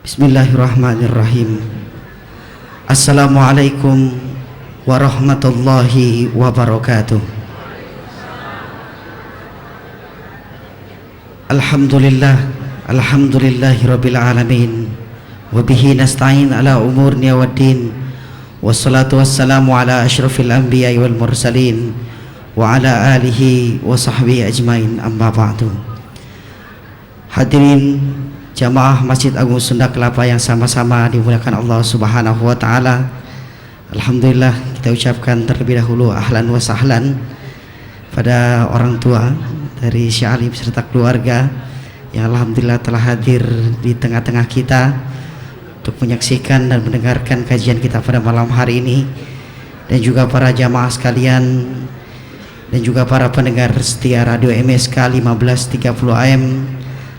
Bismillahirrahmanirrahim. Assalamualaikum warahmatullahi wabarakatuh. Alhamdulillahi rabbil alamin. Wabihi nasta'in ala umurni waddin. Wassalatu wassalamu ala ashrafil anbiya'i wal mursalin wa ala alihi wa sahbihi ajmain, amma ba'du. Hadirin jamaah Masjid Agung Sunda Kelapa yang sama-sama dimuliakan Allah Subhanahu wa taala. Alhamdulillah, kita ucapkan terlebih dahulu ahlan wa sahlan pada orang tua dari Syekh Ali beserta keluarga yang alhamdulillah telah hadir di tengah-tengah kita untuk menyaksikan dan mendengarkan kajian kita pada malam hari ini, dan juga para jamaah sekalian dan juga para pendengar setia Radio MSK 1530 AM.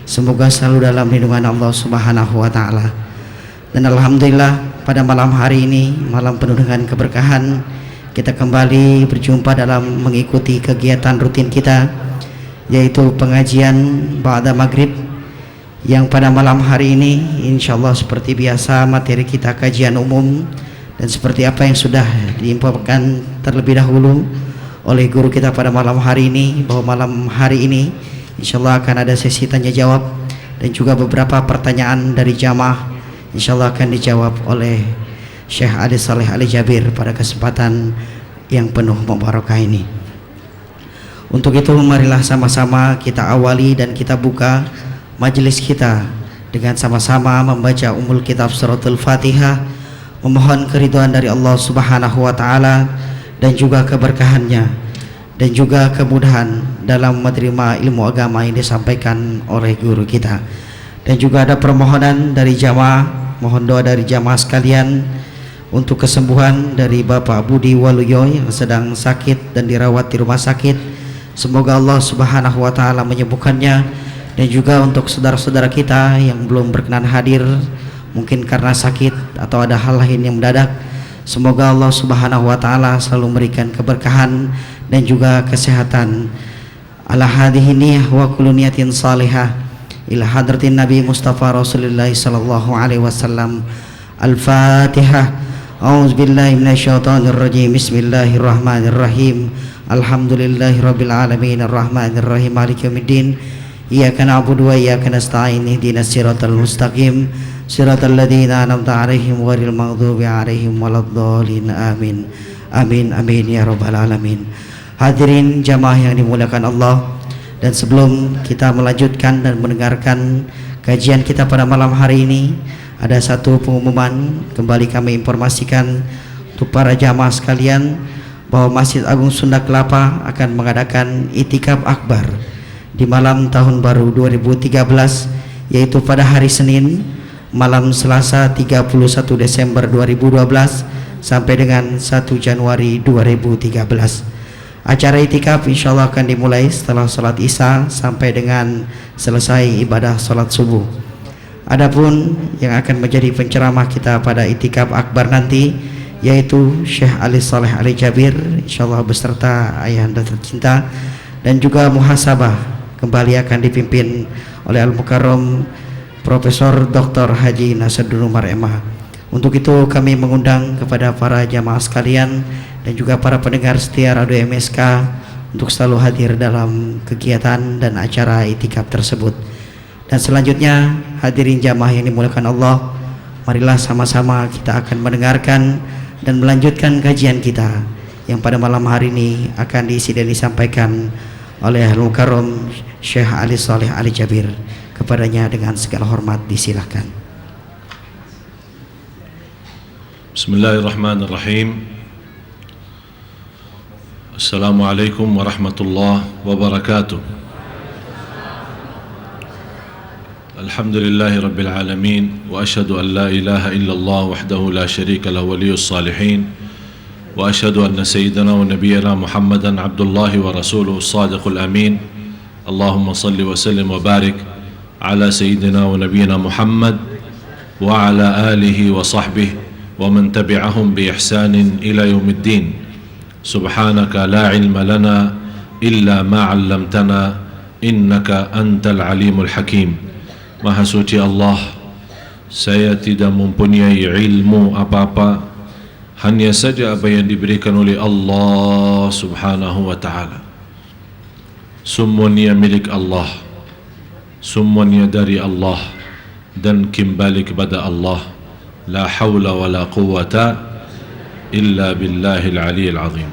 Semoga selalu dalam lindungan Allah Subhanahu wa taala. Dan alhamdulillah pada malam hari ini, malam penuh dengan keberkahan, kita kembali berjumpa dalam mengikuti kegiatan rutin kita, yaitu pengajian ba'da maghrib, yang pada malam hari ini insyaallah seperti biasa materi kita kajian umum, dan seperti apa yang sudah diinfokan terlebih dahulu oleh guru kita pada malam hari ini, bahwa malam hari ini insyaallah akan ada sesi tanya jawab dan juga beberapa pertanyaan dari jamaah insyaallah akan dijawab oleh Syekh Ali Saleh Ali Jabir pada kesempatan yang penuh mubarakah ini. Untuk itu marilah sama-sama kita awali dan kita buka majelis kita dengan sama-sama membaca Ummul Kitab Suratul Fatihah, memohon keridhaan dari Allah Subhanahu wa taala dan juga keberkahannya dan juga kemudahan dalam menerima ilmu agama yang disampaikan oleh guru kita. Dan juga ada permohonan dari jamaah, mohon doa dari jamaah sekalian untuk kesembuhan dari Bapak Budi Waluyo yang sedang sakit dan dirawat di rumah sakit. Semoga Allah Subhanahu wa taala menyembuhkannya, dan juga untuk saudara-saudara kita yang belum berkenan hadir mungkin karena sakit atau ada hal lain yang mendadak, semoga Allah Subhanahu wa taala selalu memberikan keberkahan dan juga kesehatan. Ala hadhihi niyyah wa kullu niyatin salihah ila hadratin Nabi Mustafa Rasulullah sallallahu alaihi wasallam. Al-Fatihah. A'udzubillahi minasyaitonir rajim. Bismillahirrahmanirrahim. Alhamdulillahirabbil alamin arrahmanirrahim maliki yaumiddin. Iyyaka na'budu wa iyyaka nasta'in. Ihdinas siratal mustaqim. Siratal ladzina an'amta 'alaihim ghairil maghdubi 'alaihim waladdallin. Amin. Amin amin ya rabbal alamin. Hadirin jamaah yang dimuliakan Allah, dan sebelum kita melanjutkan dan mendengarkan kajian kita pada malam hari ini, ada satu pengumuman. Kembali kami informasikan untuk para jamaah sekalian bahwa Masjid Agung Sunda Kelapa akan mengadakan Itikaf Akbar di malam tahun baru 2013, yaitu pada hari Senin malam Selasa 31 Desember 2012 sampai dengan 1 Januari 2013. Acara itikaf insyaallah akan dimulai setelah salat Isya sampai dengan selesai ibadah salat subuh. Adapun yang akan menjadi penceramah kita pada itikaf akbar nanti yaitu Syekh Ali Saleh Ali Jabir insyaallah beserta ayahanda tercinta, dan juga muhasabah kembali akan dipimpin oleh Al-Mukarram Profesor Dr. Haji Nasruddin Umar MA. Untuk itu kami mengundang kepada para jamaah sekalian dan juga para pendengar setia Radio MSK untuk selalu hadir dalam kegiatan dan acara itikaf tersebut. Dan selanjutnya hadirin jamaah yang dimuliakan Allah, marilah sama-sama kita akan mendengarkan dan melanjutkan kajian kita yang pada malam hari ini akan diisi dan disampaikan oleh Al-Mukarram Syekh Ali Saleh Ali Jabir. Kepadanya dengan segala hormat disilahkan. Bismillahirrahmanirrahim. Assalamualaikum warahmatullahi wabarakatuh. Alhamdulillahi rabbil alamin, wa ashhadu an la ilaha illallah wahdahu la syarika lahu waliyus salihin, wa ashhadu anna sayyidana wa nabiyyana Muhammadan abdullahi wa rasuluhu as-sadiqul amin. Allahumma salli wa sallim wa barik ala sayyidina wa nabiyyina Muhammad wa ala alihi wa sahbihi wa man tabi'ahum bi ihsanin ila yaumiddin. Subhanaka la ilma lana illa ma 'allamtana innaka antal alimul hakim. Maha suci Allah, saya tidak mempunyai ilmu apa-apa, hanya saja apa yang diberikan oleh Allah Subhanahu wa ta'ala. Semuanya milik Allah, semuanya dari Allah dan kembali kepada Allah. La hawla wa la quwwata illa billahil aliyyil azim.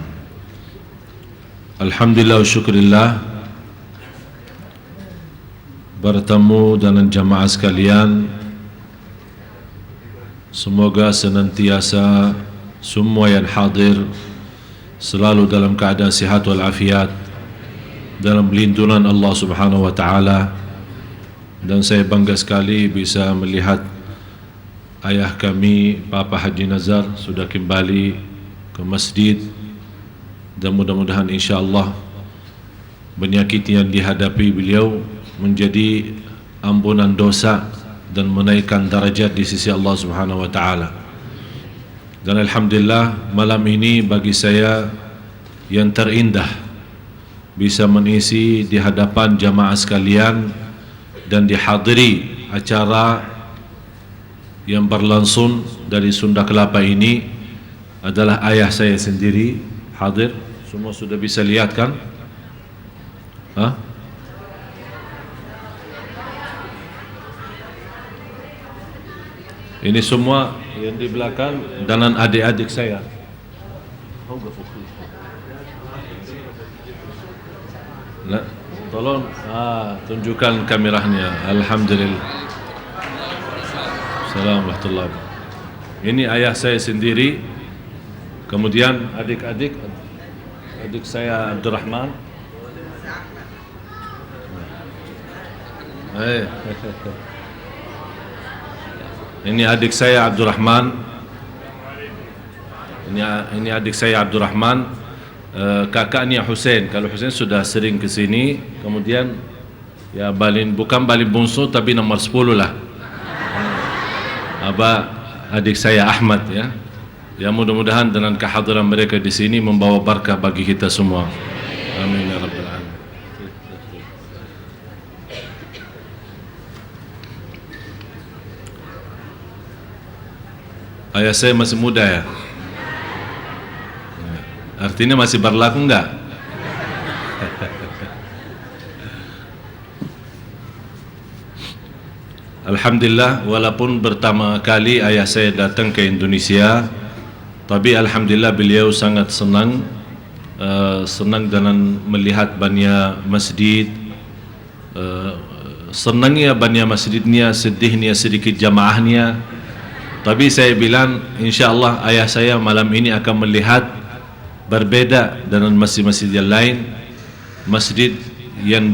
Alhamdulillah wa syukurillah, bertemu dengan jamaah sekalian. Semoga senantiasa semua yang hadir selalu dalam keadaan sihat wal afiat, dalam lindungan Allah Subhanahu wa ta'ala. Dan saya bangga sekali bisa melihat ayah kami, Papa Haji Nazar, sudah kembali ke masjid. Dan mudah-mudahan insyaAllah penyakit yang dihadapi beliau menjadi ampunan dosa dan menaikkan darajat di sisi Allah Subhanahu wa ta'ala. Dan alhamdulillah malam ini bagi saya yang terindah, bisa mengisi di hadapan jamaah sekalian dan dihadiri acara yang berlangsung dari Sunda Kelapa ini adalah ayah saya sendiri hadir. Semua sudah bisa lihat kan? Ini semua yang di belakang dan adik-adik saya. Nah, tolong tunjukkan kameranya. Alhamdulillah. Assalamualaikum. Ini ayah saya sendiri. Kemudian adik saya Abdurrahman. Ini adik saya Abdurrahman. Ini adik saya Abdurrahman. Kakaknya Hussein. Kalau Hussein sudah sering ke sini. Kemudian ya bukan paling bungsu tapi nomor 10 lah. Adik saya Ahmad ya. Ya mudah-mudahan dengan kehadiran mereka di sini membawa berkah bagi kita semua. Amin ya rabbal alamin. Ayah saya masih muda ya. Artinya masih berlaku enggak? Alhamdulillah, walaupun pertama kali ayah saya datang ke Indonesia, tapi alhamdulillah beliau sangat senang dengan melihat banyak masjid. Senangnya banyak masjidnya, sedihnya sedikit jamaahnya. Tapi saya bilang insyaAllah ayah saya malam ini akan melihat berbeda dengan masjid-masjid yang lain. Masjid yang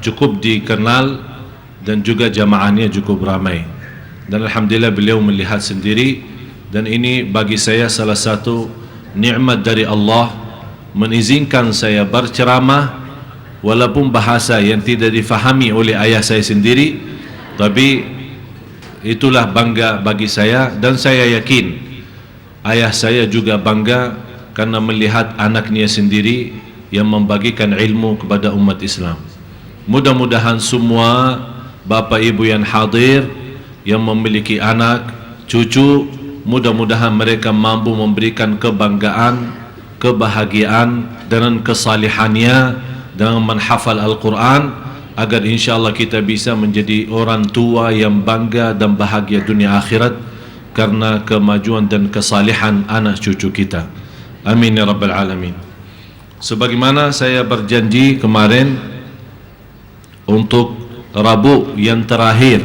cukup dikenal dan juga jamaahnya cukup ramai. Dan alhamdulillah beliau melihat sendiri. Dan ini bagi saya salah satu nikmat dari Allah, mengizinkan saya berceramah walaupun bahasa yang tidak difahami oleh ayah saya sendiri. Tapi itulah bangga bagi saya, dan saya yakin ayah saya juga bangga karena melihat anaknya sendiri yang membagikan ilmu kepada umat Islam. Mudah-mudahan semua bapa ibu yang hadir, yang memiliki anak, cucu, mudah-mudahan mereka mampu memberikan kebanggaan, kebahagiaan dengan kesalihannya, dengan menghafal Al-Quran, agar insyaAllah kita bisa menjadi orang tua yang bangga dan bahagia dunia akhirat karena kemajuan dan kesalihan anak cucu kita. Amin ya rabbal alamin. Sebagaimana saya berjanji kemarin, untuk Rabu yang terakhir,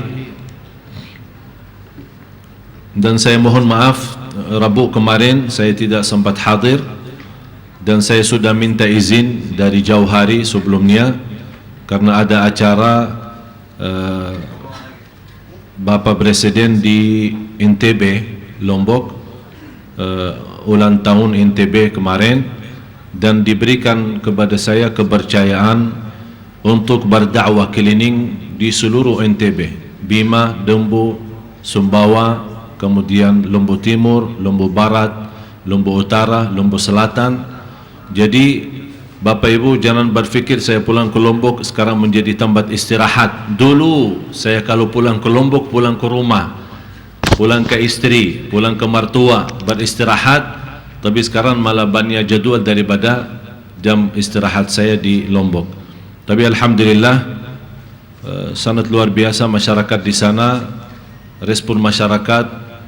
dan saya mohon maaf Rabu kemarin saya tidak sempat hadir, dan saya sudah minta izin dari jauh hari sebelumnya karena ada acara Bapak Presiden di NTB Lombok, ulang tahun NTB kemarin, dan diberikan kepada saya kepercayaan untuk berdakwah keliling di seluruh NTB, Bima, Dembu, Sumbawa, kemudian Lombok Timur, Lombok Barat, Lombok Utara, Lombok Selatan. Jadi Bapak Ibu jangan berfikir saya pulang ke Lombok sekarang menjadi tempat istirahat. Dulu saya kalau pulang ke Lombok, pulang ke rumah, pulang ke istri, pulang ke mertua, beristirahat. Tapi sekarang malah banyak jadwal daripada jam istirahat saya di Lombok. Tapi alhamdulillah sangat luar biasa masyarakat di sana, respon masyarakat,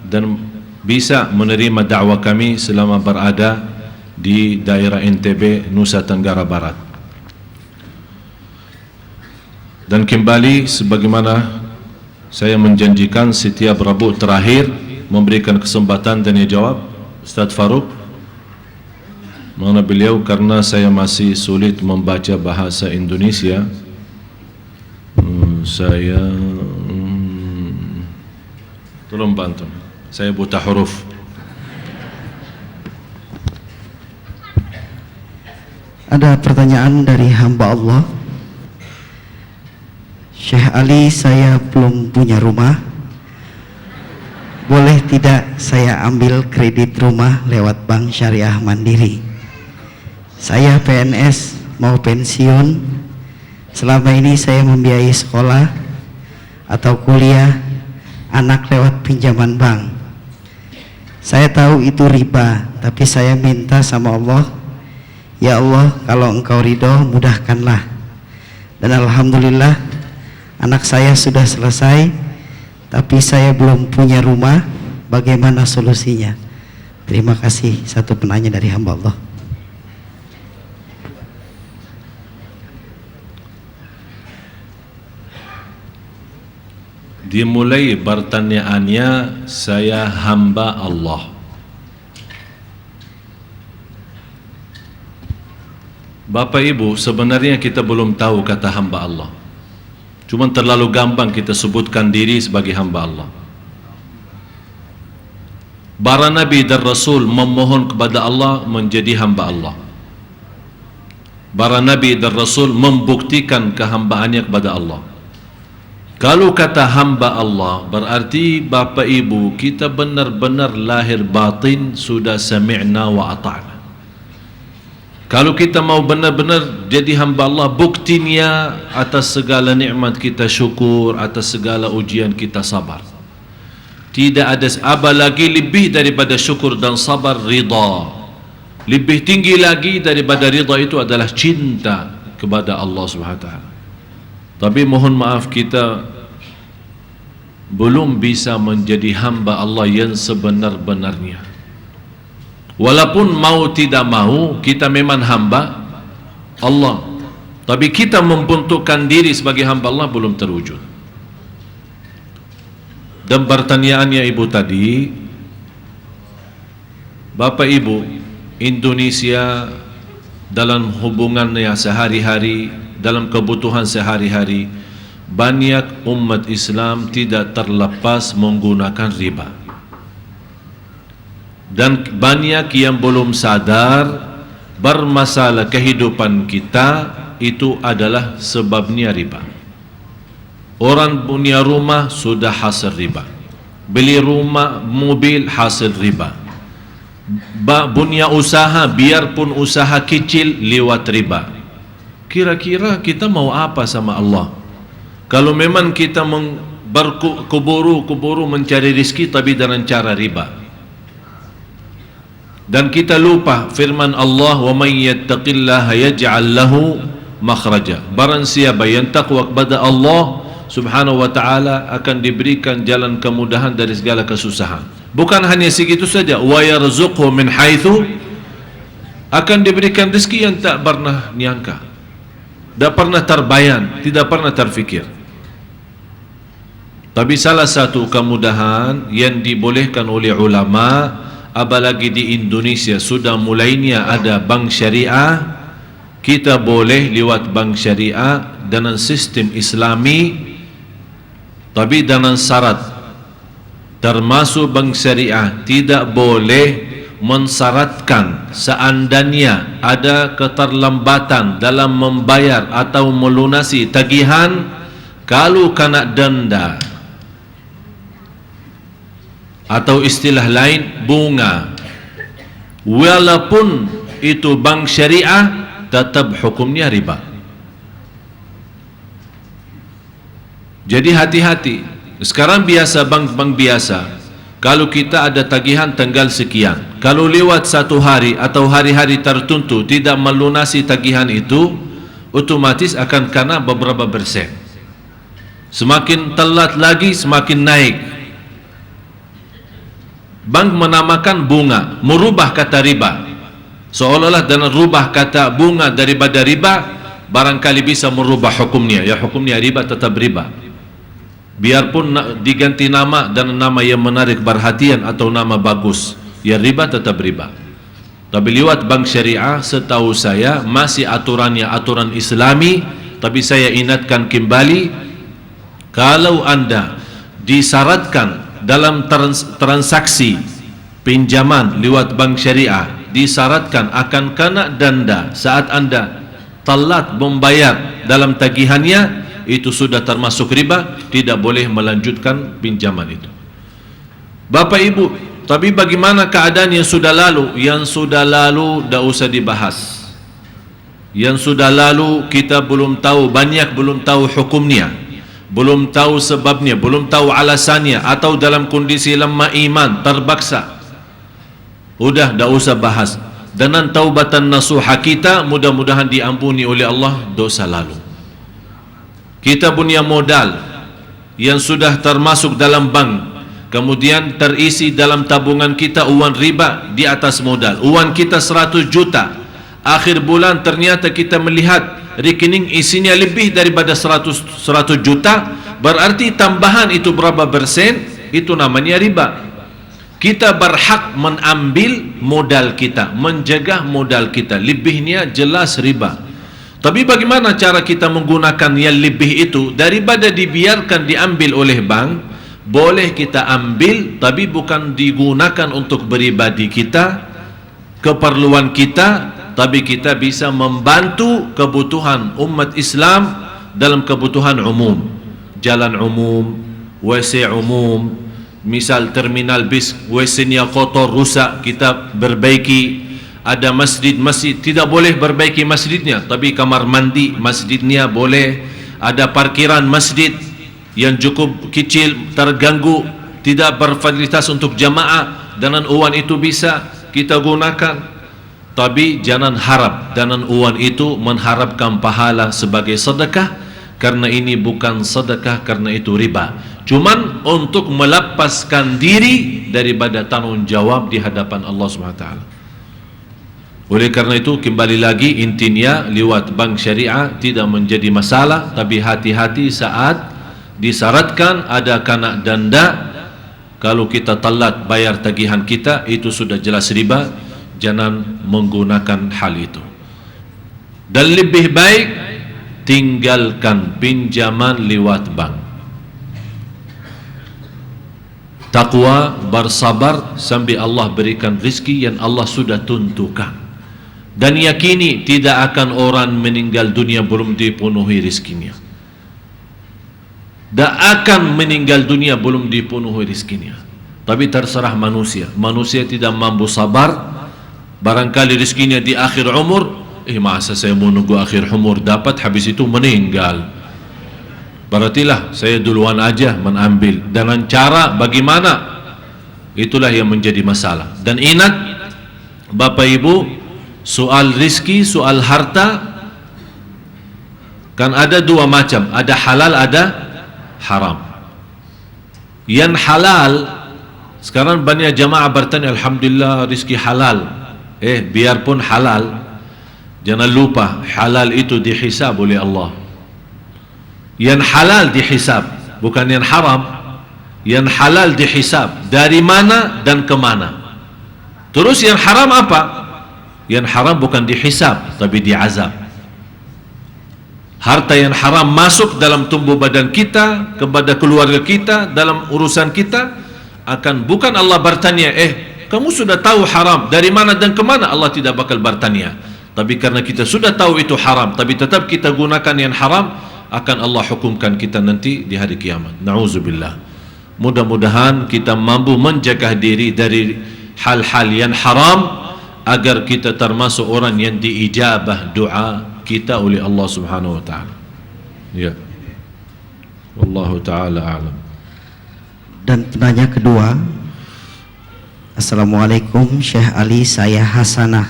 dan bisa menerima dakwah kami selama berada di daerah NTB, Nusa Tenggara Barat. Dan kembali sebagaimana saya menjanjikan setiap Rabu terakhir memberikan kesempatan tanya jawab Ustaz Farouk, mana beliau karena saya masih sulit membaca bahasa Indonesia, saya tolong bantu, saya buta huruf. Ada pertanyaan dari hamba Allah. Syekh Ali, saya belum punya rumah. Boleh tidak saya ambil kredit rumah lewat Bank Syariah Mandiri? Saya PNS, mau pensiun. Selama ini saya membiayai sekolah atau kuliah anak lewat pinjaman bank. Saya tahu itu riba, tapi saya minta sama Allah, ya Allah, kalau Engkau ridho mudahkanlah. Dan alhamdulillah anak saya sudah selesai, tapi saya belum punya rumah. Bagaimana solusinya? Terima kasih. Satu penanya dari hamba Allah. Dimulai pertanyaannya, saya hamba Allah. Bapak Ibu, sebenarnya kita belum tahu kata hamba Allah. Cuma terlalu gampang kita sebutkan diri sebagai hamba Allah. Para Nabi dan Rasul memohon kepada Allah menjadi hamba Allah. Para Nabi dan Rasul membuktikan kehambaannya kepada Allah. Kalau kata hamba Allah, berarti Bapak Ibu kita benar-benar lahir batin sudah sami'na wa ata'na. Kalau kita mau benar-benar jadi hamba Allah, buktinya atas segala nikmat kita syukur, atas segala ujian kita sabar. Tidak ada apa lagi lebih daripada syukur dan sabar, ridha. Lebih tinggi lagi daripada ridha itu adalah cinta kepada Allah Subhanahu wa taala. Tapi mohon maaf, kita belum bisa menjadi hamba Allah yang sebenar-benarnya. Walaupun mau tidak mau, kita memang hamba Allah. Tapi kita membentukkan diri sebagai hamba Allah belum terwujud. Dan pertanyaannya Ibu tadi, Bapak Ibu, Indonesia dalam hubungannya sehari-hari, dalam kebutuhan sehari-hari, banyak umat Islam tidak terlepas menggunakan riba. Dan banyak yang belum sadar bermasalah kehidupan kita itu adalah sebabnya riba. Orang punya rumah sudah hasil riba, beli rumah, mobil hasil riba, punya usaha biarpun usaha kecil lewat riba. Kira-kira kita mau apa sama Allah? Kalau memang kita berkuburu mencari rezeki tapi dengan cara riba. Dan kita lupa firman Allah, wa may yattaqillaha yaj'al lahu makhraja. Barang siapa yang takwa kepada Allah Subhanahu wa taala akan diberikan jalan kemudahan dari segala kesusahan. Bukan hanya segitu saja, wa yarzuqhu min haitsu, akan diberikan rezeki yang tak pernah nyangka, tak pernah terbayang, tidak pernah terfikir. Tapi salah satu kemudahan yang dibolehkan oleh ulama, apalagi di Indonesia sudah mulainya ada bank syariah, kita boleh lewat bank syariah dengan sistem Islami, tapi dengan syarat, termasuk bank syariah tidak boleh mensyaratkan seandainya ada keterlambatan dalam membayar atau melunasi tagihan, kalau kena denda atau istilah lain bunga, walaupun itu bank syariah, tetap hukumnya riba. Jadi hati-hati. Sekarang biasa bank-bank biasa, kalau kita ada tagihan tanggal sekian, kalau lewat satu hari atau hari-hari tertentu tidak melunasi tagihan itu, otomatis akan kena beberapa persen. Semakin telat lagi semakin naik. Bank menamakan bunga, merubah kata riba, seolah-olah dengan rubah kata bunga daripada riba barangkali bisa merubah hukumnya. Ya, hukumnya riba tetap riba, biarpun diganti nama dan nama yang menarik perhatian atau nama bagus, ya riba tetap riba. Tapi lewat bank syariah setahu saya masih aturannya aturan Islami. Tapi saya ingatkan kembali, kalau anda disyaratkan dalam transaksi pinjaman lewat bank syariah, disyaratkan akan kena denda saat anda telat membayar dalam tagihannya, itu sudah termasuk riba, tidak boleh melanjutkan pinjaman itu. Bapak Ibu, tapi bagaimana keadaan yang sudah lalu? Yang sudah lalu tidak usah dibahas. Yang sudah lalu kita belum tahu, banyak belum tahu hukumnya, belum tahu sebabnya, belum tahu alasannya, atau dalam kondisi lemah iman terpaksa. Udah tidak usah bahas. Dengan taubatan nasuha kita, mudah-mudahan diampuni oleh Allah dosa lalu. Kita punya modal yang sudah termasuk dalam bank, kemudian terisi dalam tabungan kita uang riba di atas modal. Uang kita 100 juta, akhir bulan ternyata kita melihat rekening isinya lebih daripada 100 juta, berarti tambahan itu berapa persen, itu namanya riba. Kita berhak mengambil modal kita, menjaga modal kita, lebihnya jelas riba. Tapi bagaimana cara kita menggunakan yang lebih itu? Daripada dibiarkan diambil oleh bank, boleh kita ambil, tapi bukan digunakan untuk pribadi kita, keperluan kita, tapi kita bisa membantu kebutuhan umat Islam dalam kebutuhan umum. Jalan umum, WC umum, misal terminal bis, WC-nya kotor, rusak, kita perbaiki. Ada masjid tidak boleh perbaiki masjidnya, tapi kamar mandi masjidnya boleh. Ada parkiran masjid yang cukup kecil, terganggu, tidak berfasilitas untuk jamaah, dengan uang itu bisa kita gunakan. Tapi jangan harap dengan uang itu mengharapkan pahala sebagai sedekah, karena ini bukan sedekah, karena itu riba. Cuman untuk melepaskan diri daripada tanggung jawab di hadapan Allah SWT. Oleh karena itu, kembali lagi intinya, lewat bank syariah tidak menjadi masalah, tapi hati-hati saat disyaratkan ada kena denda. Kalau kita telat bayar tagihan kita, itu sudah jelas riba. Jangan menggunakan hal itu. Dan lebih baik tinggalkan pinjaman lewat bank. Taqwa, bersabar sampai Allah berikan rezeki yang Allah sudah tentukan. Dan yakini tidak akan orang meninggal dunia belum dipenuhi rezekinya. Tak akan meninggal dunia belum dipenuhi rezekinya. Tapi terserah manusia. Manusia tidak mampu sabar. Barangkali rezekinya di akhir umur. Masa saya mau nunggu akhir umur dapat, habis itu meninggal. Berartilah saya duluan aja mengambil. Dengan cara bagaimana? Itulah yang menjadi masalah. Dan ingat Bapak Ibu, soal rizki, soal harta kan ada dua macam, ada halal, ada haram. Yang halal, sekarang banyak jamaah bertanya, alhamdulillah rizki halal. Biarpun halal, jangan lupa halal itu dihisab oleh Allah. Yang halal dihisab, bukan yang haram. Yang halal dihisab dari mana dan kemana. Terus yang haram apa? Yang haram bukan dihisab, tapi diazab. Harta yang haram masuk dalam tubuh badan kita, kepada keluarga kita, dalam urusan kita, akan bukan Allah bertanya, kamu sudah tahu haram, dari mana dan kemana? Allah tidak bakal bertanya. Tapi karena kita sudah tahu itu haram, tapi tetap kita gunakan yang haram, akan Allah hukumkan kita nanti di hari kiamat. Na'udzubillah. Mudah-mudahan kita mampu menjaga diri dari hal-hal yang haram, agar kita termasuk orang yang diijabah doa kita oleh Allah Subhanahu wa taala. Ya. Wallahu taala a'lam. Dan penanya kedua, Assalamualaikum Syekh Ali, saya Hasanah.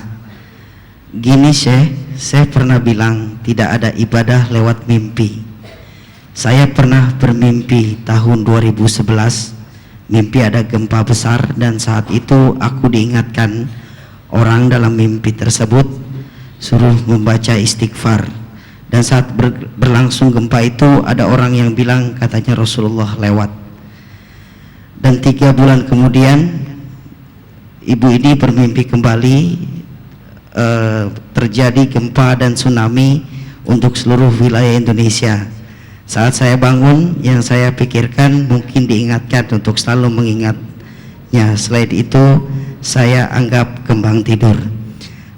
Gini Syekh, saya pernah bilang tidak ada ibadah lewat mimpi. Saya pernah bermimpi tahun 2011, mimpi ada gempa besar, dan saat itu aku diingatkan orang dalam mimpi tersebut suruh membaca istighfar. Dan saat berlangsung gempa itu ada orang yang bilang katanya Rasulullah lewat. Dan 3 bulan kemudian ibu ini bermimpi kembali, terjadi gempa dan tsunami untuk seluruh wilayah Indonesia. Saat saya bangun, yang saya pikirkan mungkin diingatkan untuk selalu mengingatnya. Selain itu saya anggap kembang tidur.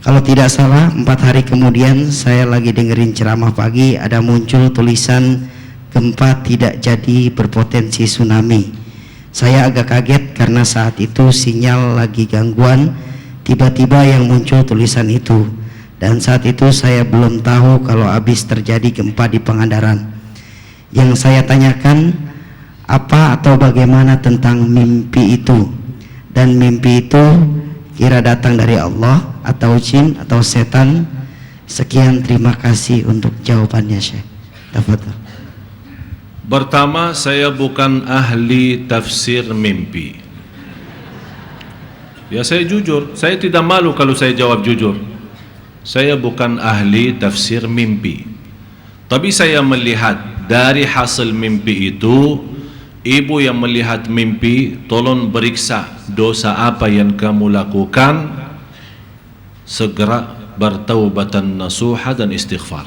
Kalau tidak salah 4 hari kemudian saya lagi dengerin ceramah pagi, ada muncul tulisan gempa tidak jadi berpotensi tsunami. Saya agak kaget karena saat itu sinyal lagi gangguan, tiba-tiba yang muncul tulisan itu. Dan saat itu saya belum tahu kalau habis terjadi gempa di Pangandaran. Yang saya tanyakan, apa atau bagaimana tentang mimpi itu? Dan mimpi itu kira datang dari Allah atau jin atau setan? Sekian, terima kasih untuk jawabannya Syekh. Tafadhol. Pertama, saya bukan ahli tafsir mimpi. Ya, saya jujur, saya tidak malu kalau saya jawab jujur. Saya bukan ahli tafsir mimpi. Tapi saya melihat dari hasil mimpi itu, ibu yang melihat mimpi, tolong periksa dosa apa yang kamu lakukan, segera bertaubatan nasuha dan istighfar.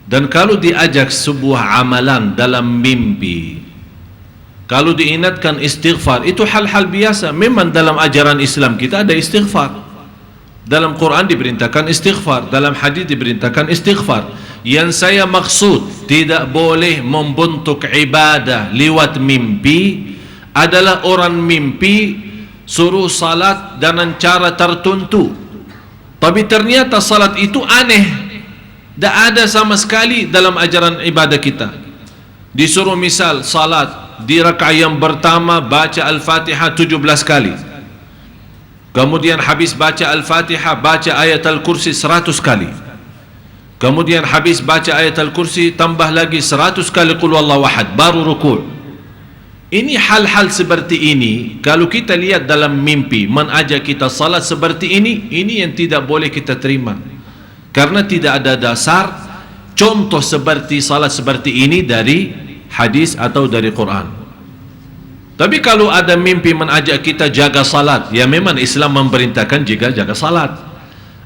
Dan kalau diajak sebuah amalan dalam mimpi, kalau diingatkan istighfar, itu hal-hal biasa. Memang dalam ajaran Islam kita ada istighfar. Dalam Quran diperintahkan istighfar, dalam hadis diperintahkan istighfar. Yang saya maksud tidak boleh membentuk ibadah lewat mimpi adalah orang mimpi suruh salat dengan cara tertentu, tapi ternyata salat itu aneh. Tak ada sama sekali dalam ajaran ibadah kita. Disuruh misal salat di rakaat yang pertama baca Al-Fatihah 17 kali, kemudian habis baca Al-Fatihah baca ayat Al-Kursi 100 kali, kemudian habis baca ayat Al-Kursi tambah lagi 100 kali Qul Huwallahu Ahad, baru rukuk. Ini hal-hal seperti ini kalau kita lihat dalam mimpi mengajak kita salat seperti ini yang tidak boleh kita terima. Karena tidak ada dasar contoh seperti salat seperti ini dari hadis atau dari Quran. Tapi kalau ada mimpi mengajak kita jaga salat, ya memang Islam memerintahkan juga jaga salat.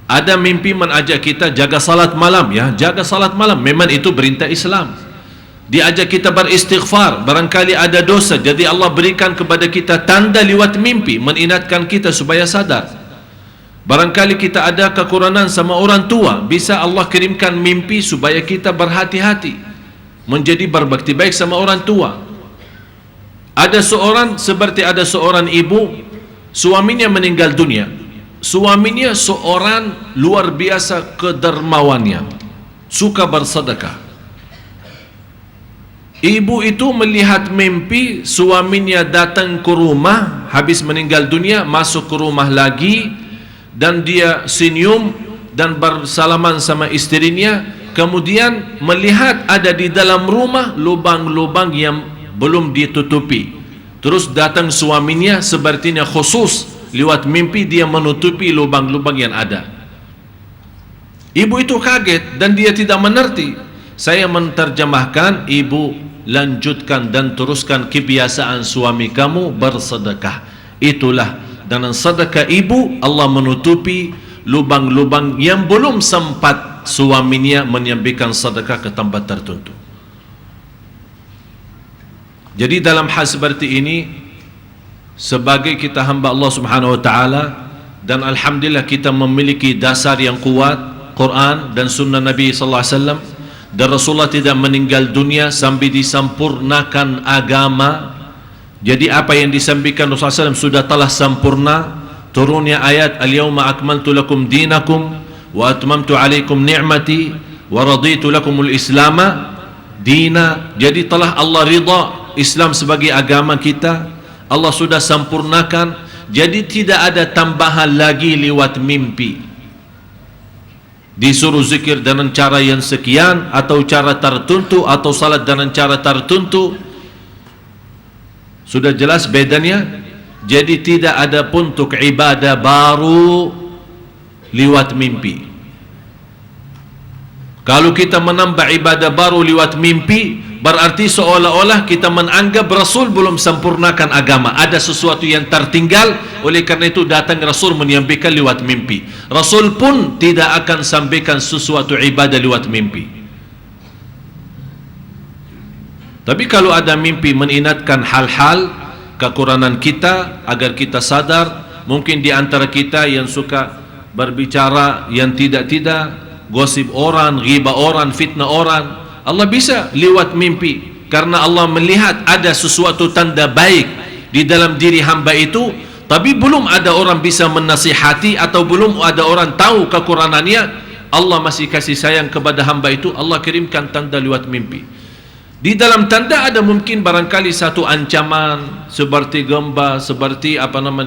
Ada mimpi mengajak kita jaga salat malam, ya jaga salat malam, memang itu perintah Islam. Diajak kita beristighfar, barangkali ada dosa, jadi Allah berikan kepada kita tanda lewat mimpi mengingatkan kita supaya sadar. Barangkali kita ada kekurangan sama orang tua, bisa Allah kirimkan mimpi supaya kita berhati-hati, menjadi berbakti baik sama orang tua. Ada seorang ibu, suaminya meninggal dunia. Suaminya seorang luar biasa kedermawannya, suka bersedekah. Ibu itu melihat mimpi suaminya datang ke rumah habis meninggal dunia, masuk ke rumah lagi, dan dia senyum dan bersalaman sama istrinya. Kemudian melihat ada di dalam rumah lubang-lubang yang belum ditutupi. Terus datang suaminya, sepertinya khusus lewat mimpi dia menutupi lubang-lubang yang ada. Ibu itu kaget dan dia tidak mengerti. Saya menerjemahkan, ibu lanjutkan dan teruskan kebiasaan suami kamu bersedekah. Itulah dengan sedekah ibu Allah menutupi lubang-lubang yang belum sempat suaminya menyampaikan sedekah ke tempat tertentu. Jadi dalam hal seperti ini, sebagai kita hamba Allah Subhanahu wa taala, dan alhamdulillah kita memiliki dasar yang kuat, Quran dan sunnah Nabi sallallahu alaihi wasallam, dan Rasulullah tidak meninggal dunia sampai disempurnakan agama. Jadi apa yang disampaikan Rasulullah SAW sudah telah sempurna. turunnya ayat al-yawma akmaltu lakum dinakum wa atmamtu alaikum ni'mati wa raditu lakumul islama dina. Jadi telah Allah ridha Islam sebagai agama kita, Allah sudah sempurnakan. Jadi tidak ada tambahan lagi lewat mimpi. Disuruh zikir dengan cara yang sekian, atau cara tertentu, atau salat dengan cara tertentu, sudah jelas bedanya. Jadi tidak ada bentuk ibadah baru lewat mimpi. Kalau kita menambah ibadah baru lewat mimpi, berarti seolah-olah kita menganggap Rasul belum sempurnakan agama, ada sesuatu yang tertinggal. Oleh karena itu datang Rasul menyampaikan lewat mimpi. Rasul pun tidak akan sampaikan sesuatu ibadah lewat mimpi. Tapi kalau ada mimpi mengingatkan hal-hal kekurangan kita agar kita sadar, mungkin di antara kita yang suka berbicara yang tidak-tidak, gosip orang, ghibah orang, fitnah orang, Allah bisa lewat mimpi, karena Allah melihat ada sesuatu tanda baik di dalam diri hamba itu, tapi belum ada orang bisa menasihati, atau belum ada orang tahu kekurangannya. Allah masih kasih sayang kepada hamba itu, Allah kirimkan tanda lewat mimpi. Di dalam tanda ada mungkin barangkali satu ancaman seperti gempa, seperti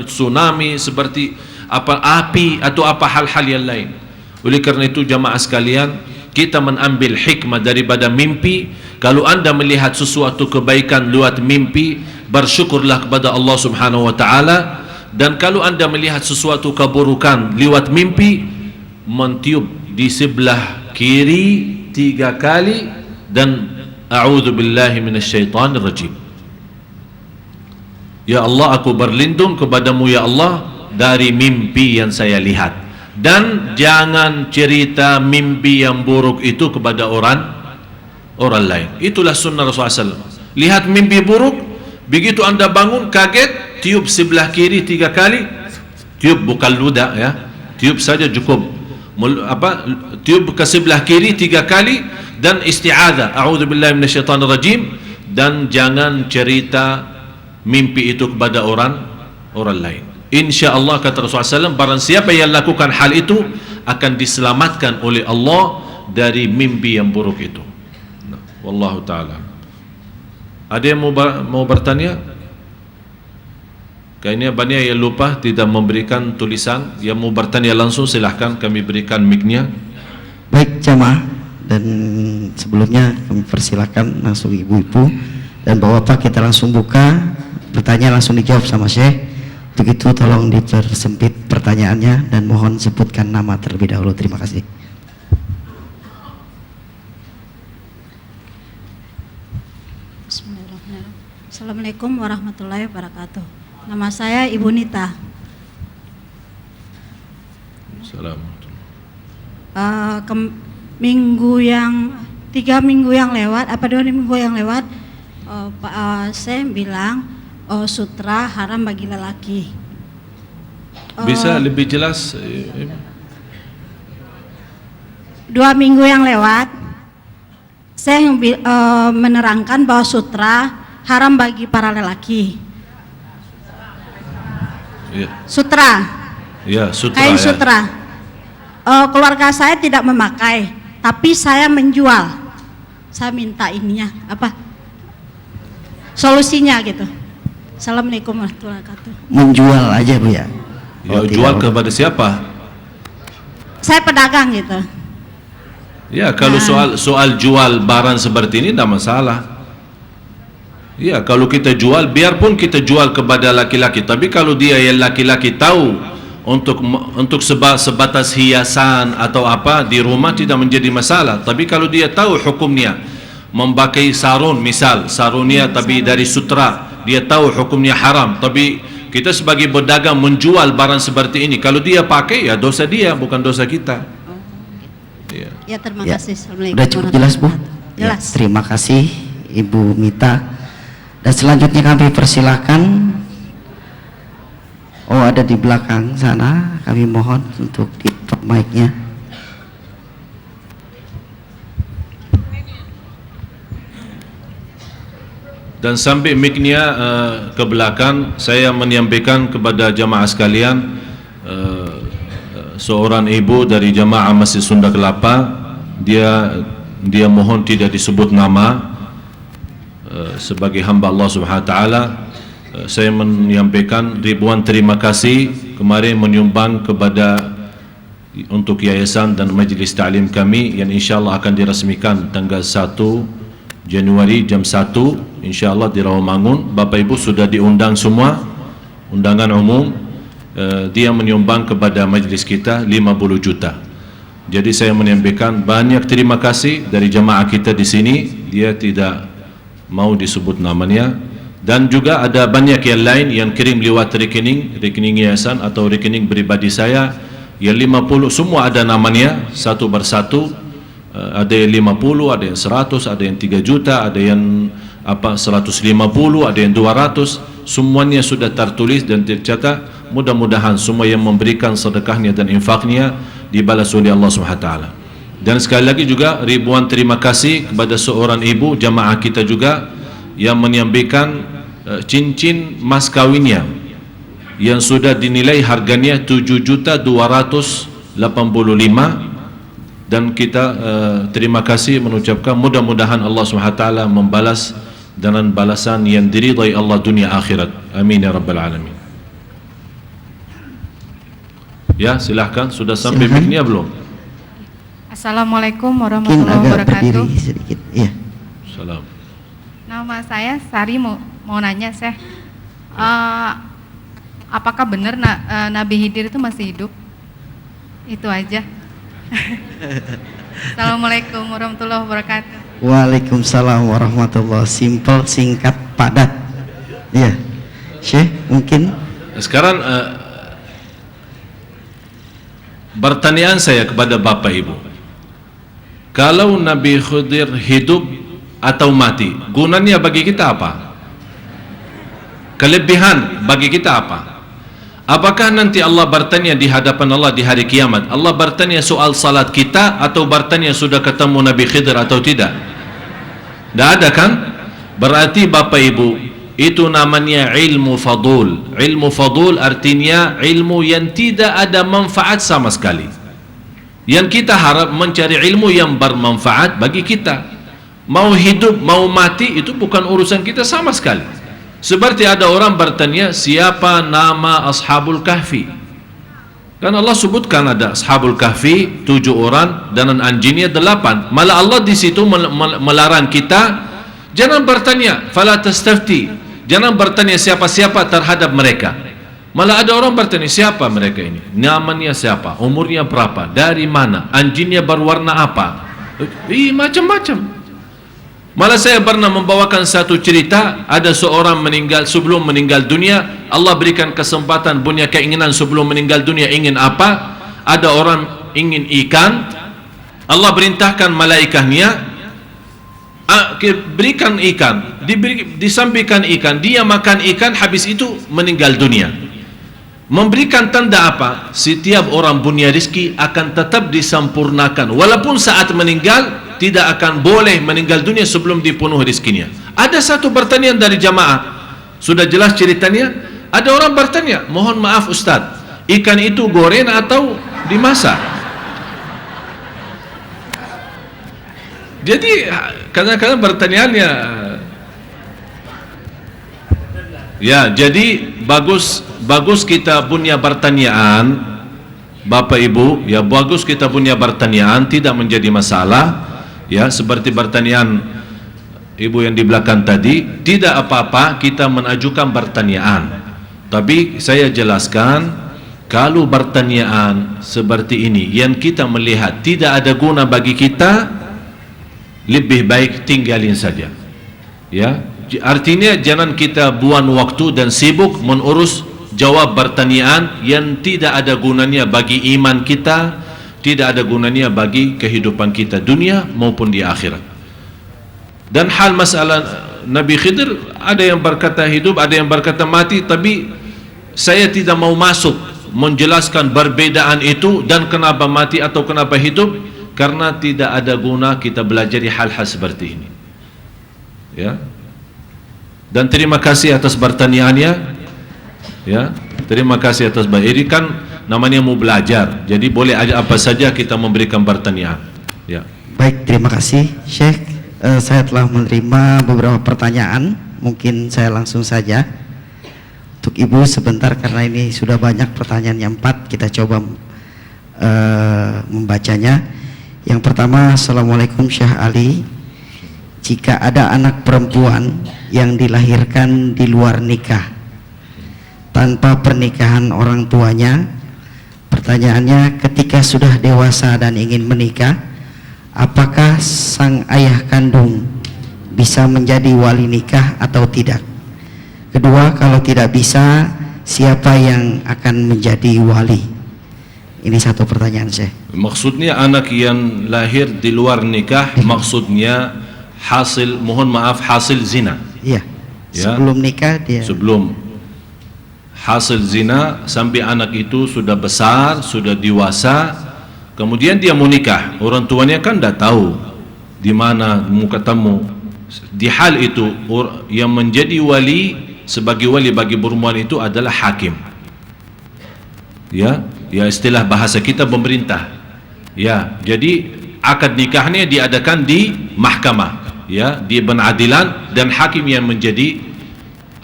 tsunami, seperti api, atau hal-hal yang lain. Oleh karena itu jamaah sekalian, kita mengambil hikmah daripada mimpi. Kalau anda melihat sesuatu kebaikan lewat mimpi, bersyukurlah kepada Allah Subhanahu wa taala. Dan kalau anda melihat sesuatu keburukan lewat mimpi, mentiup di sebelah kiri 3 kali dan a'udzubillahi minasyaitonir rajim. Ya Allah, aku berlindung kepadamu ya Allah dari mimpi yang saya lihat. Dan jangan cerita mimpi yang buruk itu kepada orang lain. Itulah sunnah Rasulullah SAW. Lihat mimpi buruk, begitu anda bangun kaget, tiup sebelah kiri 3 kali. Tiup bukan ludah ya, tiup saja cukup. Tiup ke sebelah kiri 3 kali dan isti'adzah, a'udzubillahi minasyaitonir rajim. Dan jangan cerita mimpi itu kepada orang lain. InsyaAllah kata Rasulullah SAW, barang siapa yang lakukan hal itu akan diselamatkan oleh Allah dari mimpi yang buruk itu. Wallahu ta'ala. Ada yang mau bertanya? Kayaknya banyak yang lupa tidak memberikan tulisan. Yang mau bertanya langsung silahkan, kami berikan mic-nya. Baik jamaah, dan sebelumnya kami persilakan langsung ibu-ibu dan bapak-bapak, kita langsung buka, bertanya langsung dijawab sama Syekh. Begitu tolong dipersempit pertanyaannya dan mohon sebutkan nama terlebih dahulu. Terima kasih. Bismillahirrahmanirrahim. Assalamualaikum warahmatullahi wabarakatuh. Nama saya Ibu Nita. Assalamualaikum. Tiga minggu yang lewat, 2 minggu yang lewat, Pak saya bilang sutra haram bagi lelaki. Bisa lebih jelas? 2 minggu yang lewat, saya menerangkan bahwa sutra haram bagi para lelaki. Ya. Sutra. Ya, sutra. Kain ya. sutra. Keluarga saya tidak memakai, tapi saya menjual. Saya minta ininya solusinya gitu. Assalamualaikum warahmatullahi wabarakatuh. Menjual aja Bu ya? Ya, jual kepada siapa? Saya pedagang gitu. Ya, kalau soal jual barang seperti ini tidak masalah. Ya, kalau kita jual, biarpun kita jual kepada laki-laki, tapi kalau dia yang laki-laki tahu untuk sebatas hiasan atau di rumah tidak menjadi masalah. Tapi kalau dia tahu hukumnya, memakai sarung misal, sarungnya tapi dari sutra, dia tahu hukumnya haram, tapi kita sebagai pedagang menjual barang seperti ini, kalau dia pakai ya dosa dia, bukan dosa kita. Ya, terima Ya, kasih. Assalamualaikum udah cukup jelas Bu? Ya, Jelas. terima kasih Ibu Mita. Dan selanjutnya kami persilakan, ada di belakang sana, kami mohon untuk di mic-nya. Dan sampai mic-nya ke belakang, saya menyampaikan kepada jamaah sekalian, seorang ibu dari jamaah Masjid Sunda Kelapa, dia mohon tidak disebut nama sebagai hamba Allah Subhanahu wa taala. Saya menyampaikan ribuan terima kasih kemarin menyumbang kepada untuk yayasan dan majlis ta'lim kami yang insyaallah akan diresmikan tanggal 1 Januari jam 1 insyaallah di Rawamangun. Bapak Ibu sudah diundang semua, undangan umum. Dia menyumbang kepada majlis kita 50 juta. Jadi saya menyampaikan banyak terima kasih dari jemaah kita di sini. Dia tidak mau disebut namanya, dan juga ada banyak yang lain yang kirim lewat rekening yayasan atau rekening pribadi saya yang 50, semua ada namanya satu persatu. Ada yang 50, ada yang 100, ada yang 3 juta, ada yang 150, ada yang 200. Semuanya sudah tertulis dan tercatat. Mudah-mudahan semua yang memberikan sedekahnya dan infaknya dibalas oleh Allah Subhanahu wa taala. Dan sekali lagi juga ribuan terima kasih kepada seorang ibu jamaah kita juga yang menyampaikan cincin mas kawinnya yang sudah dinilai harganya 7.285.000, dan kita terima kasih mengucapkan mudah-mudahan Allah Subhanahu wa taala membalas dengan balasan yang diridai Allah dunia akhirat. Amin ya rabbal alamin. Ya, silahkan. Sudah sampai mic-nya belum? Assalamualaikum warahmatullahi wabarakatuh. Sedikit. Iya. Salam. Nama saya Sari, mau nanya Syekh, apakah benar Nabi Khidir itu masih hidup? Itu aja. Assalamualaikum warahmatullahi wabarakatuh. Waalaikumsalam warahmatullahi. Simple, singkat, padat. Iya. Syekh mungkin. Sekarang pertanyaan saya kepada Bapak Ibu, kalau Nabi Khidir hidup atau mati, gunanya bagi kita apa? Kelebihan bagi kita apa? Apakah nanti Allah bertanya di hadapan Allah di hari kiamat, Allah bertanya soal salat kita atau bertanya sudah ketemu Nabi Khidir atau tidak? Tidak ada kan? Berarti Bapak Ibu, itu namanya ilmu fadul. Ilmu fadul artinya ilmu yang tidak ada manfaat sama sekali. Yang kita harap mencari ilmu yang bermanfaat bagi kita. Mau hidup, mau mati, itu bukan urusan kita sama sekali. Seperti ada orang bertanya, siapa nama Ashabul Kahfi? Kan Allah sebutkan ada Ashabul Kahfi 7 orang dan anjingnya 8. Malah Allah di situ melarang kita jangan bertanya, fala tastafti, jangan bertanya siapa-siapa terhadap mereka. Malah ada orang bertanya, siapa mereka ini? Namanya siapa? Umurnya berapa? Dari mana? Anjingnya berwarna apa? Macam-macam. Malah saya pernah membawakan satu cerita, ada seorang meninggal, sebelum meninggal dunia Allah berikan kesempatan, punya keinginan sebelum meninggal dunia ingin apa? Ada orang ingin ikan, Allah perintahkan malaikatnya berikan ikan, disampaikan ikan, dia makan ikan, habis itu meninggal dunia. Memberikan tanda apa? Setiap orang punya rezeki akan tetap disempurnakan, walaupun saat meninggal tidak akan boleh meninggal dunia sebelum dipenuhi rezekinya. Ada satu pertanyaan dari jamaah, sudah jelas ceritanya. Ada orang bertanya, mohon maaf Ustadz, ikan itu goreng atau dimasak? Jadi kadang-kadang pertanyaannya, ya, jadi bagus kita punya pertanyaan, Bapak Ibu, ya bagus kita punya pertanyaan, tidak menjadi masalah. Ya, seperti pertanyaan Ibu yang di belakang tadi, tidak apa-apa kita mengajukan pertanyaan. Tapi saya jelaskan, kalau pertanyaan seperti ini yang kita melihat tidak ada guna bagi kita, lebih baik tinggalin saja. Ya, artinya jangan kita buang waktu dan sibuk mengurus jawab pertanyaan yang tidak ada gunanya bagi iman kita, tidak ada gunanya bagi kehidupan kita dunia maupun di akhirat. Dan hal masalah Nabi Khidir, ada yang berkata hidup, ada yang berkata mati, tapi saya tidak mau masuk menjelaskan perbedaan itu dan kenapa mati atau kenapa hidup, karena tidak ada guna kita belajar hal-hal seperti ini. Ya. Dan terima kasih atas pertanyaannya. Ya, terima kasih atas ini kan namanya mau belajar. Jadi boleh aja apa saja kita memberikan pertanyaan. Ya. Baik, terima kasih Syekh. Saya telah menerima beberapa pertanyaan. Mungkin saya langsung saja. Untuk Ibu sebentar karena ini sudah banyak pertanyaan yang 4. Kita coba membacanya. Yang pertama, Assalamualaikum Syekh Ali. Jika ada anak perempuan yang dilahirkan di luar nikah tanpa pernikahan orang tuanya, pertanyaannya, ketika sudah dewasa dan ingin menikah, apakah sang ayah kandung bisa menjadi wali nikah atau tidak? Kedua, kalau tidak bisa, siapa yang akan menjadi wali? Ini satu pertanyaan saya. Maksudnya anak yang lahir di luar nikah, maksudnya hasil zina. Iya. Ya. Sebelum nikah dia. Sebelum hasil zina sampai anak itu sudah besar, sudah dewasa, kemudian dia mau nikah. Orang tuanya kan tidak tahu di mana mau ketemu. Di hal itu yang menjadi wali, sebagai wali bagi perempuan itu adalah hakim. Ya, istilah bahasa kita pemerintah. Ya, jadi akad nikahnya diadakan di mahkamah. Ya, di pengadilan, dan hakim yang menjadi,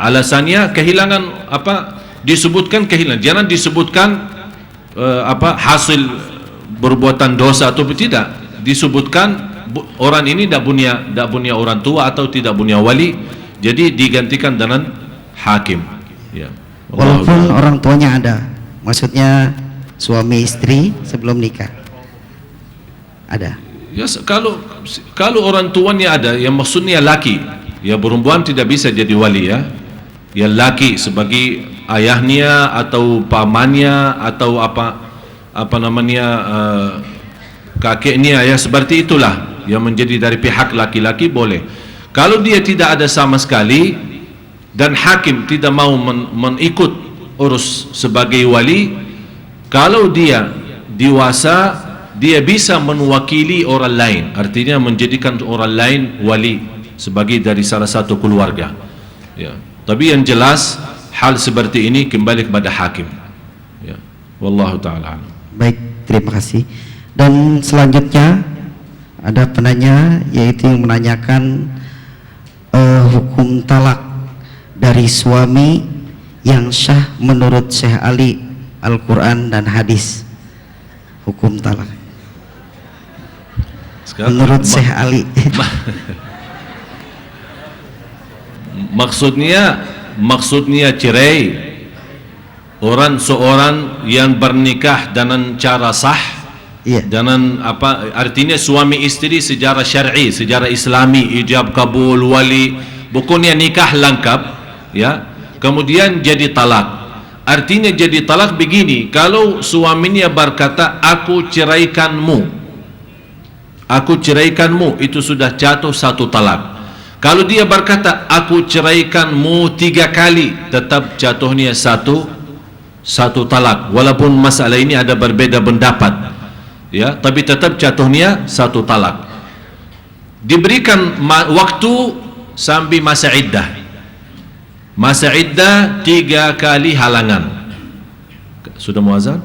alasannya kehilangan apa, disebutkan kehilangan, jangan disebutkan hasil perbuatan dosa atau tidak, disebutkan orang ini tidak punya orang tua atau tidak punya wali, jadi digantikan dengan hakim. Ya. Walaupun orang tuanya ada, maksudnya suami istri sebelum nikah ada. Ya, kalau orang tuanya ada, yang maksudnya laki, ya perempuan tidak bisa jadi wali, ya. Ya laki sebagai ayahnya atau pamannya atau apa namanya kakeknya, ya seperti itulah yang menjadi dari pihak laki-laki boleh. Kalau dia tidak ada sama sekali dan hakim tidak mau mengikut urus sebagai wali, kalau dia dewasa, dia bisa mewakili orang lain, artinya menjadikan orang lain wali sebagai dari salah satu keluarga. Ya. Tapi yang jelas hal seperti ini kembali kepada hakim. Ya. Wallahu taala. Baik, terima kasih. Dan selanjutnya ada penanya, yaitu yang menanyakan hukum talak dari suami yang syah menurut Syekh Ali, Al-Quran dan hadis. Hukum talak menurut Syekh Ali. maksudnya cerai seorang yang bernikah dengan cara sah, iya. dengan apa, artinya suami istri secara syar'i, secara islami, ijab kabul wali, bukannya nikah lengkap, ya, kemudian jadi talak. Artinya jadi talak begini, kalau suaminya berkata aku ceraikanmu, itu sudah jatuh satu talak. Kalau dia berkata aku ceraikanmu 3 kali, tetap jatuhnya satu talak, walaupun masalah ini ada berbeda pendapat, ya, tapi tetap jatuhnya satu talak. Diberikan waktu sampai masa iddah. Masa iddah 3 kali halangan. Sudah muazzan?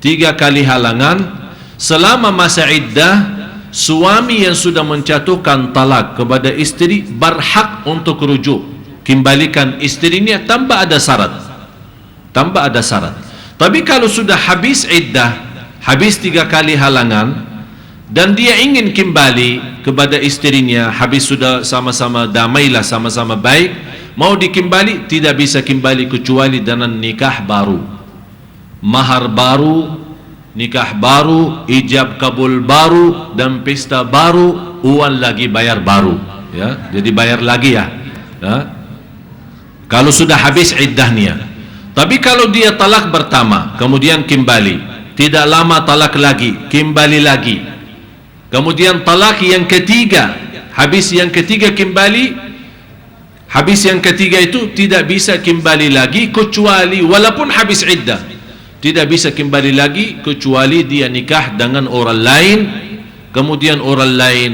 3 kali halangan. Selama masa iddah, suami yang sudah menjatuhkan talak kepada istri berhak untuk rujuk, kembalikan istrinya tanpa ada syarat. Tapi kalau sudah habis iddah, habis 3 kali halangan, dan dia ingin kembali kepada istrinya, habis sudah sama-sama damailah, sama-sama baik, mau dikembali, tidak bisa kembali kecuali dengan nikah baru, mahar baru, nikah baru, ijab kabul baru, dan pesta baru, uang lagi bayar baru, ya, jadi bayar lagi, ya, kalau sudah habis iddahnya. Tapi kalau dia talak pertama kemudian kembali, tidak lama talak lagi, kembali lagi, kemudian talak yang ketiga, habis yang ketiga kembali, habis yang ketiga itu tidak bisa kembali lagi kecuali, walaupun habis iddah, tidak bisa kembali lagi kecuali dia nikah dengan orang lain, kemudian orang lain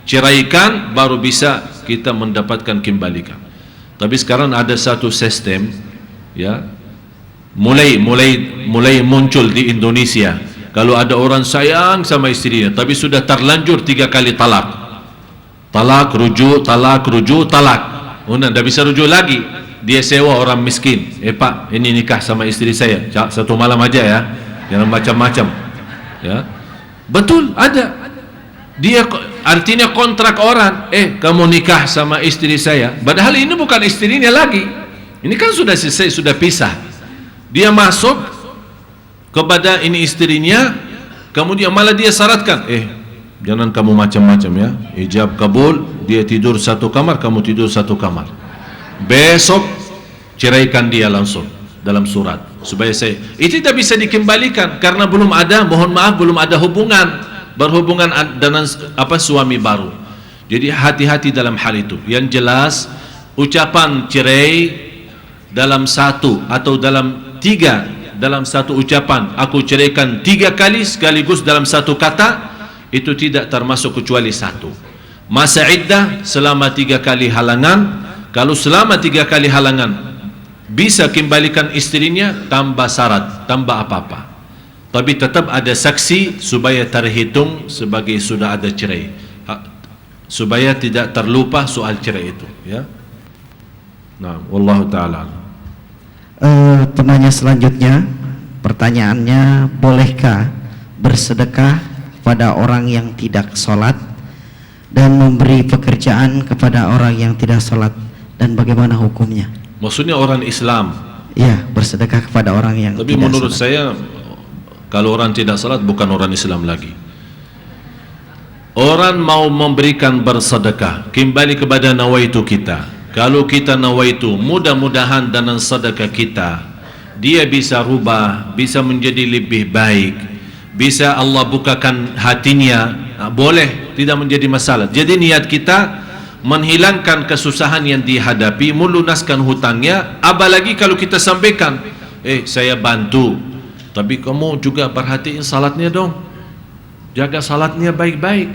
ceraikan, baru bisa kita mendapatkan kembalikan. Tapi sekarang ada satu sistem, ya, mulai muncul di Indonesia. Kalau ada orang sayang sama istrinya tapi sudah terlanjur 3 kali talak, rujuk, talak. Tidak bisa rujuk lagi. Dia sewa orang miskin. Pak, ini nikah sama istri saya, 1 malam aja ya, jangan macam-macam ya. Betul, ada. Dia artinya kontrak orang, kamu nikah sama istri saya, padahal ini bukan istrinya lagi. Ini kan sudah selesai, sudah pisah. Dia masuk kepada ini istrinya, kemudian malah dia syaratkan, jangan kamu macam-macam ya, ijab kabul, dia tidur 1 kamar, kamu tidur 1 kamar. Besok ceraikan dia langsung dalam surat, supaya saya itu tidak bisa dikembalikan karena belum ada, mohon maaf, belum ada berhubungan dengan suami baru. Jadi hati-hati dalam hal itu. Yang jelas ucapan cerai dalam 1 atau dalam 3, dalam 1 ucapan, aku ceraikan 3 kali sekaligus dalam 1 kata, itu tidak termasuk kecuali 1. Masa iddah selama 3 kali halangan. Kalau selama 3 kali halangan bisa kembalikan istrinya, tambah syarat, tambah apa-apa, tapi tetap ada saksi supaya terhitung sebagai sudah ada cerai, supaya tidak terlupa soal cerai itu ya. Nah, wallahu ta'ala. Penanya selanjutnya, pertanyaannya, bolehkah bersedekah pada orang yang tidak sholat dan memberi pekerjaan kepada orang yang tidak sholat, dan bagaimana hukumnya? Maksudnya orang Islam? Iya, bersedekah kepada orang yang tapi tidak menurut sholat. saya kalau orang tidak salat bukan orang Islam lagi. Orang mau memberikan bersedekah, kembali kepada nawaitu kita. Kalau kita nawaitu, mudah-mudahan dengan sedekah kita dia bisa rubah, bisa menjadi lebih baik, bisa Allah bukakan hatinya, boleh, tidak menjadi masalah. Jadi niat kita menghilangkan kesusahan yang dihadapi, melunaskan hutangnya. Apalagi kalau kita sampaikan, saya bantu, tapi kamu juga perhatiin salatnya dong, jaga salatnya baik-baik,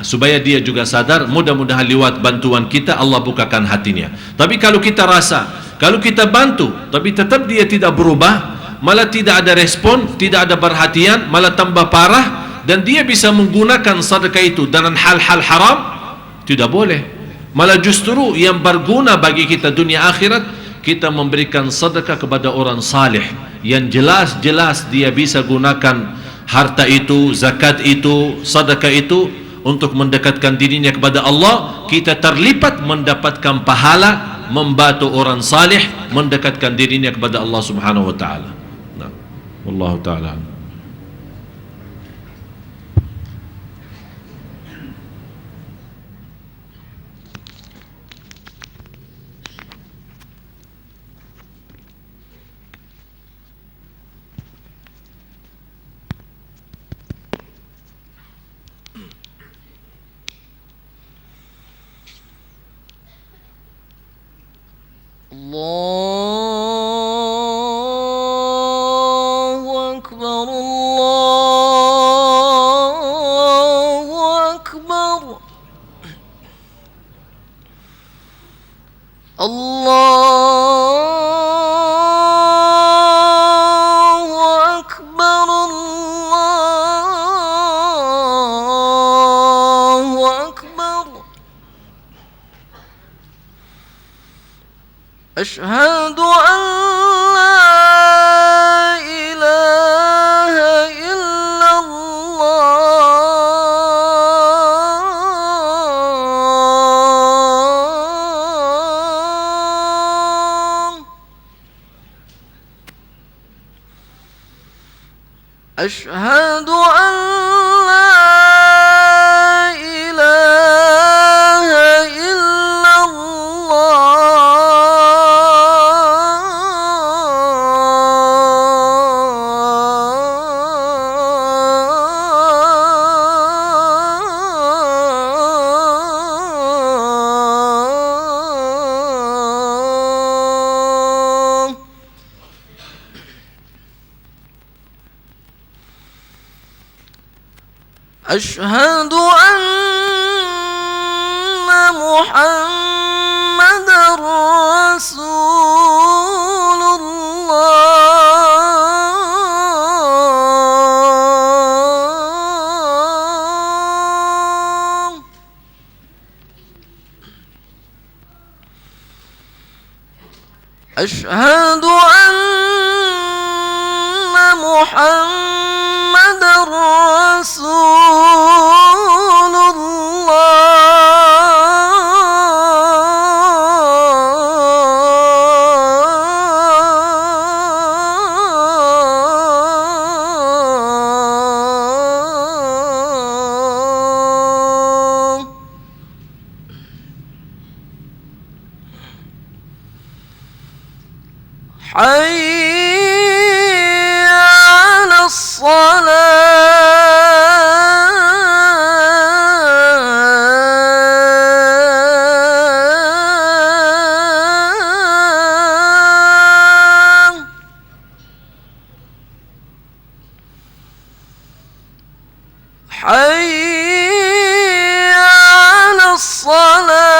supaya dia juga sadar. Mudah-mudahan lewat bantuan kita Allah bukakan hatinya. Tapi kalau kita rasa, kalau kita bantu tapi tetap dia tidak berubah, malah tidak ada respon, tidak ada perhatian, malah tambah parah, dan dia bisa menggunakan sedekah itu dengan hal-hal haram, tidak boleh. Malah justru yang berguna bagi kita dunia akhirat, kita memberikan sedekah kepada orang saleh yang jelas-jelas dia bisa gunakan harta itu, zakat itu, sedekah itu untuk mendekatkan dirinya kepada Allah. Kita terlipat mendapatkan pahala membantu orang saleh mendekatkan dirinya kepada Allah Subhanahu wa taala. Nah, wallahu taala. Allahu Akbar, Allahu Akbar, Allahu Akbar, Allahu Akbar. Asyhadu an la ilaha illallah. Asyhadu an la ilaha illallah. Asyhadu anna Muhammadar Rasulullah. أشهد أن محمد رسول الله. حي على الصلاة. حي على الصلاة.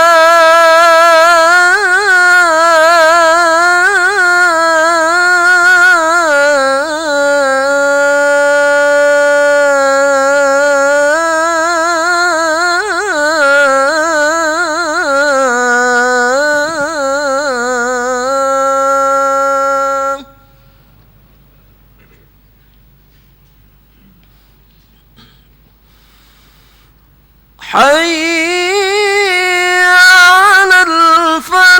حي على الفلاح.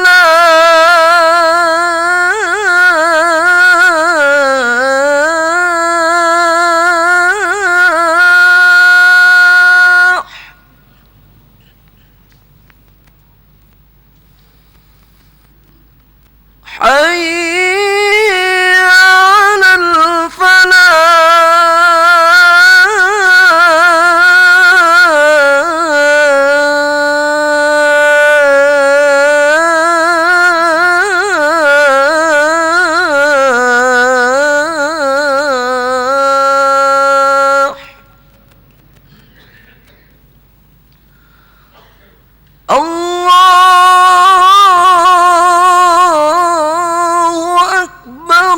حي على الفلاح. الله أكبر.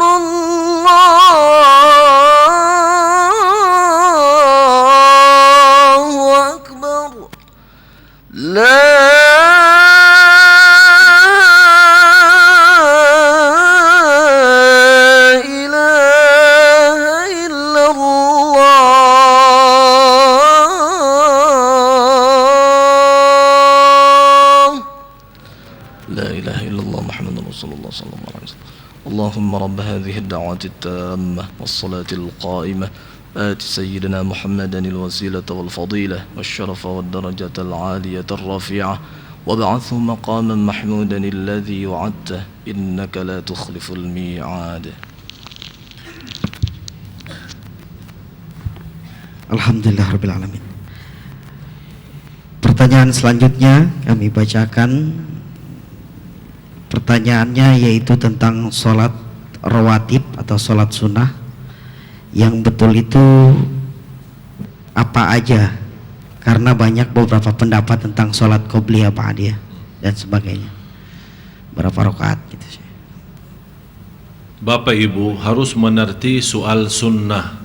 الله أكبر. لا إله إلا الله. لا إله إلا الله محمد رسول الله صلى الله عليه وسلم. اللهم رب هذه الدعوة التامة والصلاة القائمة آت سيدنا محمدا الوسيلة والفضيلة والشرف والدرجة العالية الرفيعة وابعثه مقاما محمودا الذي وعدته إنك لا تخلف الميعاد. Alhamdulillahirrabbilalamin. Pertanyaan selanjutnya kami bacakan. Pertanyaannya yaitu tentang sholat rawatib atau sholat sunnah. Yang betul itu apa aja? Karena banyak beberapa pendapat tentang sholat qobliyah ba'diyah dan sebagainya. Berapa rakaat gitu sih. Bapak Ibu harus mengerti soal sunnah.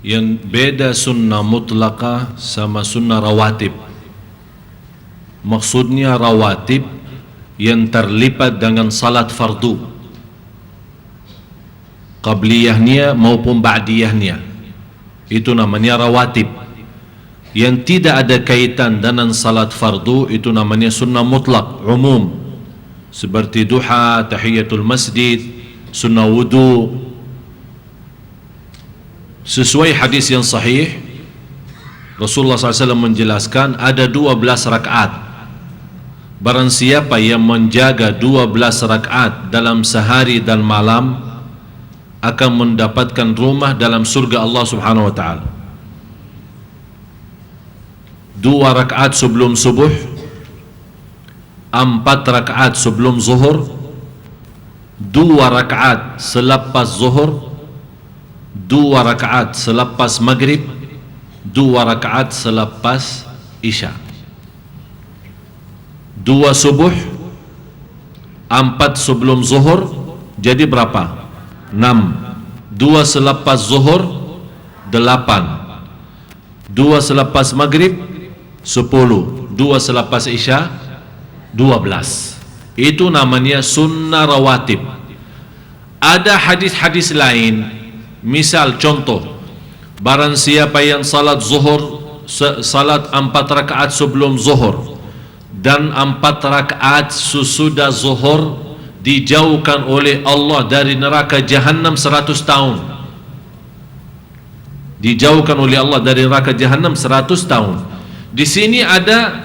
Yang beda sunnah mutlaqah sama sunnah rawatib. Maksudnya rawatib yang terlibat dengan salat fardu, qabliyahnya maupun ba'diyahnya, itu namanya rawatib. Yang tidak ada kaitan dengan salat fardu itu namanya sunnah mutlak, umum, seperti duha, tahiyatul masjid, sunnah wudu. Sesuai hadis yang sahih, Rasulullah SAW menjelaskan ada 12 rakaat. Barang siapa yang menjaga 12 rakaat dalam sehari dan malam akan mendapatkan rumah dalam surga Allah Subhanahu wa taala. 2 rakaat sebelum subuh, 4 rakaat sebelum zuhur, 2 rakaat selepas zuhur, 2 rakaat selepas maghrib, 2 rakaat selepas isya. 2 subuh, 4 sebelum zuhur, jadi berapa? 6. 2 selepas zuhur, 8. 2 selepas maghrib, 10. 2 selepas isya, 12. Itu namanya sunnah rawatib. Ada hadis-hadis lain, misal contoh, barang siapa yang salat zuhur, salat 4 rakaat sebelum zuhur dan 4 rakaat sesudah zuhur, dijauhkan oleh Allah dari neraka Jahannam 100 tahun. Dijauhkan oleh Allah dari neraka Jahannam 100 tahun. Di sini ada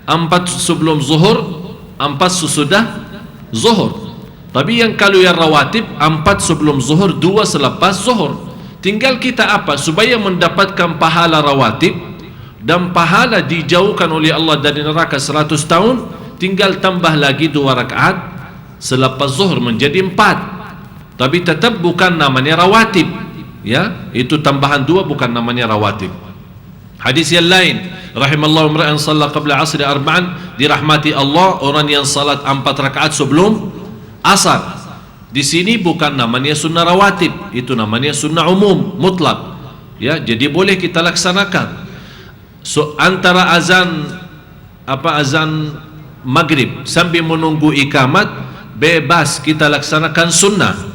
4 sebelum zuhur, 4 sesudah zuhur. Tapi yang kalau yang rawatib 4 sebelum zuhur, 2 selepas zuhur. Tinggal kita apa? Supaya mendapatkan pahala rawatib dan pahala dijauhkan oleh Allah dari neraka 100 tahun, tinggal tambah lagi 2 rakaat selepas zuhur menjadi 4. Tapi tetap bukan namanya rawatib. Ya, itu tambahan 2 bukan namanya rawatib. Hadis yang lain, rahimallahu imra'an shalla qabla asri arba'an, dirahmati Allah orang yang salat 4 rakaat sebelum asar. Di sini bukan namanya sunnah rawatib, itu namanya sunnah umum mutlak. Ya, jadi boleh kita laksanakan. So, antara azan maghrib sambil menunggu ikamat, bebas kita laksanakan sunnah.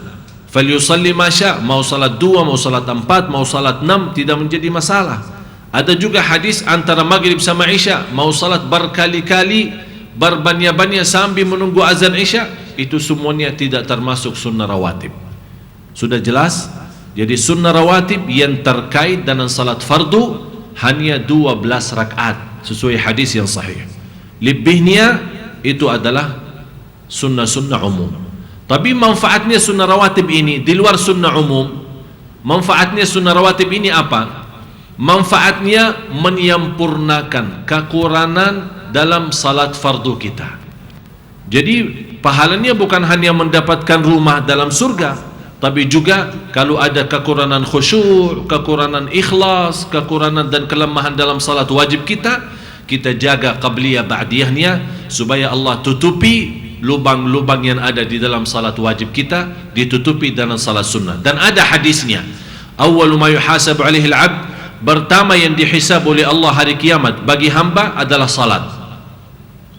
Falyusalli ma syaa, mau salat 2, mau salat 4, mau salat 6, tidak menjadi masalah. Ada juga hadis antara maghrib sama isya, mau salat berkali-kali, berbanyak-banyak sambil menunggu azan isya, itu semuanya tidak termasuk sunnah rawatib. Sudah jelas? Jadi sunnah rawatib yang terkait dengan salat fardu hanya 12 rakaat sesuai hadis yang sahih. Lebihnya itu adalah sunnah-sunnah umum. Tapi manfaatnya sunnah rawatib ini di luar sunnah umum. Manfaatnya sunnah rawatib ini apa? Manfaatnya menyempurnakan kekurangan dalam salat fardu kita. Jadi pahalanya bukan hanya mendapatkan rumah dalam surga, tapi juga kalau ada kekurangan khusyuk, kekurangan ikhlas, kekurangan dan kelemahan dalam salat wajib kita, kita jaga qabliyah ba'diyahnya supaya Allah tutupi lubang-lubang yang ada di dalam salat wajib kita, ditutupi dalam salat sunnah. Dan ada hadisnya, awwalu ma yuhasabu alaihi al-'abd, pertama yang dihisab oleh Allah hari kiamat bagi hamba adalah salat.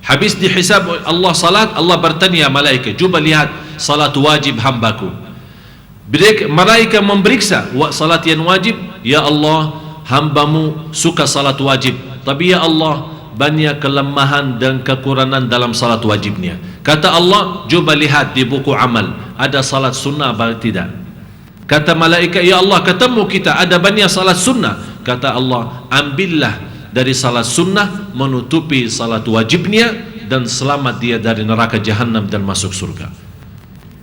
Habis dihisab Allah salat, Allah bertanya malaikat, cuba lihat salat wajib hambaku. Malaikat memeriksa salat yang wajib, ya Allah, hambamu suka salat wajib, tapi ya Allah, banyak kelemahan dan kekurangan dalam salat wajibnya. Kata Allah, cuba lihat di buku amal, ada salat sunnah atau tidak? Kata malaikat, ya Allah, ketemu kita ada banyak salat sunnah. Kata Allah, ambillah dari salat sunnah, menutupi salat wajibnya, dan selamat dia dari neraka Jahannam dan masuk surga.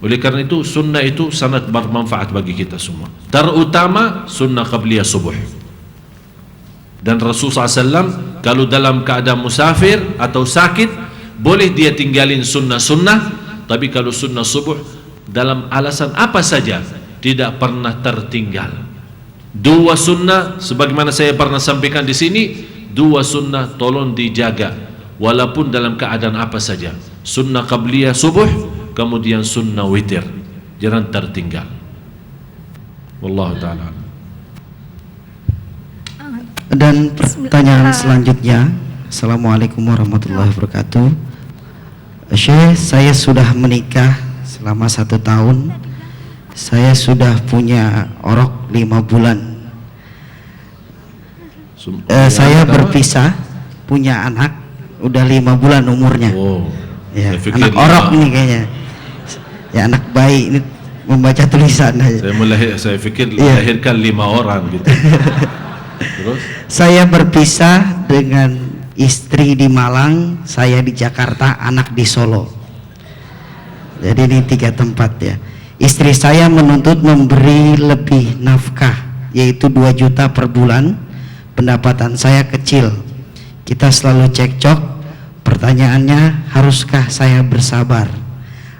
Oleh karena itu sunnah itu sangat bermanfaat bagi kita semua, terutama sunnah qabliyah subuh. Dan Rasulullah SAW kalau dalam keadaan musafir atau sakit, boleh dia tinggalin sunnah-sunnah. Tapi kalau sunnah subuh dalam alasan apa saja, tidak pernah tertinggal. 2 sunnah, sebagaimana saya pernah sampaikan di sini, 2 sunnah tolong dijaga, walaupun dalam keadaan apa saja. Sunnah qabliyah subuh, kemudian sunnah witir, jangan tertinggal. Wallahu ta'ala. Dan pertanyaan selanjutnya, Assalamualaikum warahmatullahi wabarakatuh. Syekh, saya sudah menikah selama 1 tahun. Saya sudah punya orok 5 bulan. Saya berpisah, punya anak, udah 5 bulan umurnya. Oh, ya, anak orok ini kayaknya. Ya, anak bayi ini membaca tulisan aja. Saya pikir melahirkan 5 orang gitu. Terus? Saya berpisah dengan istri di Malang, saya di Jakarta, anak di Solo. Jadi ini 3 tempat ya. Istri saya menuntut memberi lebih nafkah, yaitu 2 juta per bulan. Pendapatan saya kecil. Kita selalu cekcok. Pertanyaannya, haruskah saya bersabar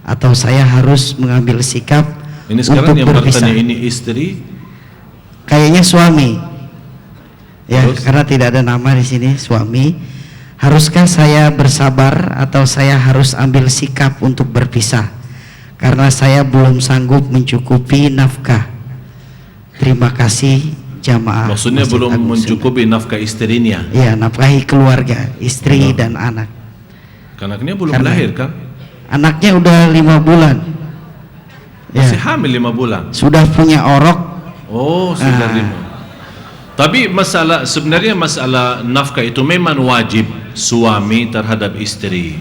atau saya harus mengambil sikap ini sekarang untuk yang berpisah? bertanya ini istri? Kayaknya suami. Ya, terus? karena tidak ada nama di sini, suami. Haruskah saya bersabar atau saya harus ambil sikap untuk berpisah? Karena saya belum sanggup mencukupi nafkah. Terima kasih jamaah. Maksudnya Masjid belum Agung mencukupi nafkah istrinya. Ya, nafkahi keluarga, istri dan anak. Anaknya belum lahir kan? anaknya udah 5 bulan. Masih hamil 5 bulan. Sudah punya orok. Oh, sudah 5. Tapi sebenarnya masalah nafkah itu memang wajib suami terhadap istri.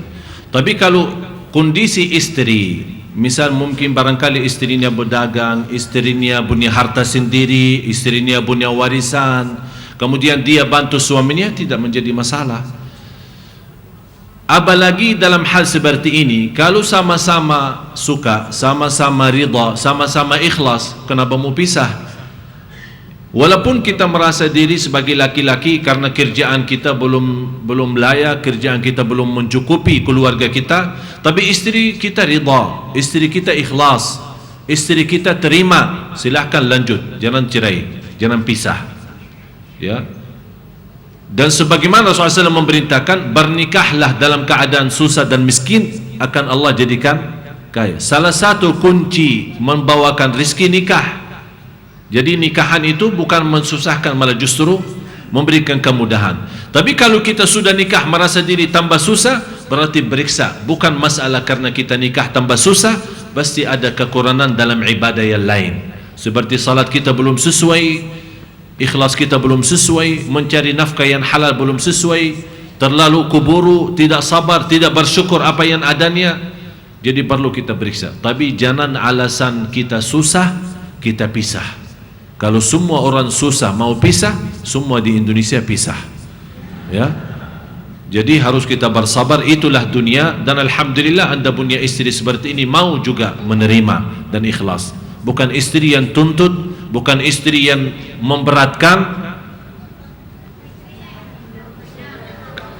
Tapi kalau kondisi istri, misal mungkin barangkali istrinya berdagang, istrinya punya harta sendiri, istrinya punya warisan, kemudian dia bantu suaminya, tidak menjadi masalah. Apalagi dalam hal seperti ini, kalau sama-sama suka, sama-sama ridha, sama-sama ikhlas, kenapa mau pisah? Walaupun kita merasa diri sebagai laki-laki karena kerjaan kita belum layak, kerjaan kita belum mencukupi keluarga kita, tapi istri kita ridha, istri kita ikhlas, istri kita terima, silahkan lanjut, jangan cerai, jangan pisah. Ya. Dan sebagaimana Rasulullah SAW memerintahkan, bernikahlah dalam keadaan susah dan miskin, akan Allah jadikan kaya. Salah satu kunci membawakan rezeki nikah. Jadi nikahan itu bukan mensusahkan, malah justru memberikan kemudahan. Tapi kalau kita sudah nikah merasa diri tambah susah, berarti beriksa. Bukan masalah karena kita nikah tambah susah, pasti ada kekurangan dalam ibadah yang lain. Seperti salat kita belum sesuai, ikhlas kita belum sesuai, mencari nafkah yang halal belum sesuai, terlalu kuburu, tidak sabar, tidak bersyukur apa yang adanya. Jadi perlu kita periksa. Tapi jangan alasan kita susah, kita pisah. Kalau semua orang susah mau pisah, semua di Indonesia pisah. Ya. Jadi harus kita bersabar, itulah dunia. Dan alhamdulillah anda punya istri seperti ini mau juga menerima dan ikhlas. Bukan istri yang tuntut, bukan istri yang memberatkan.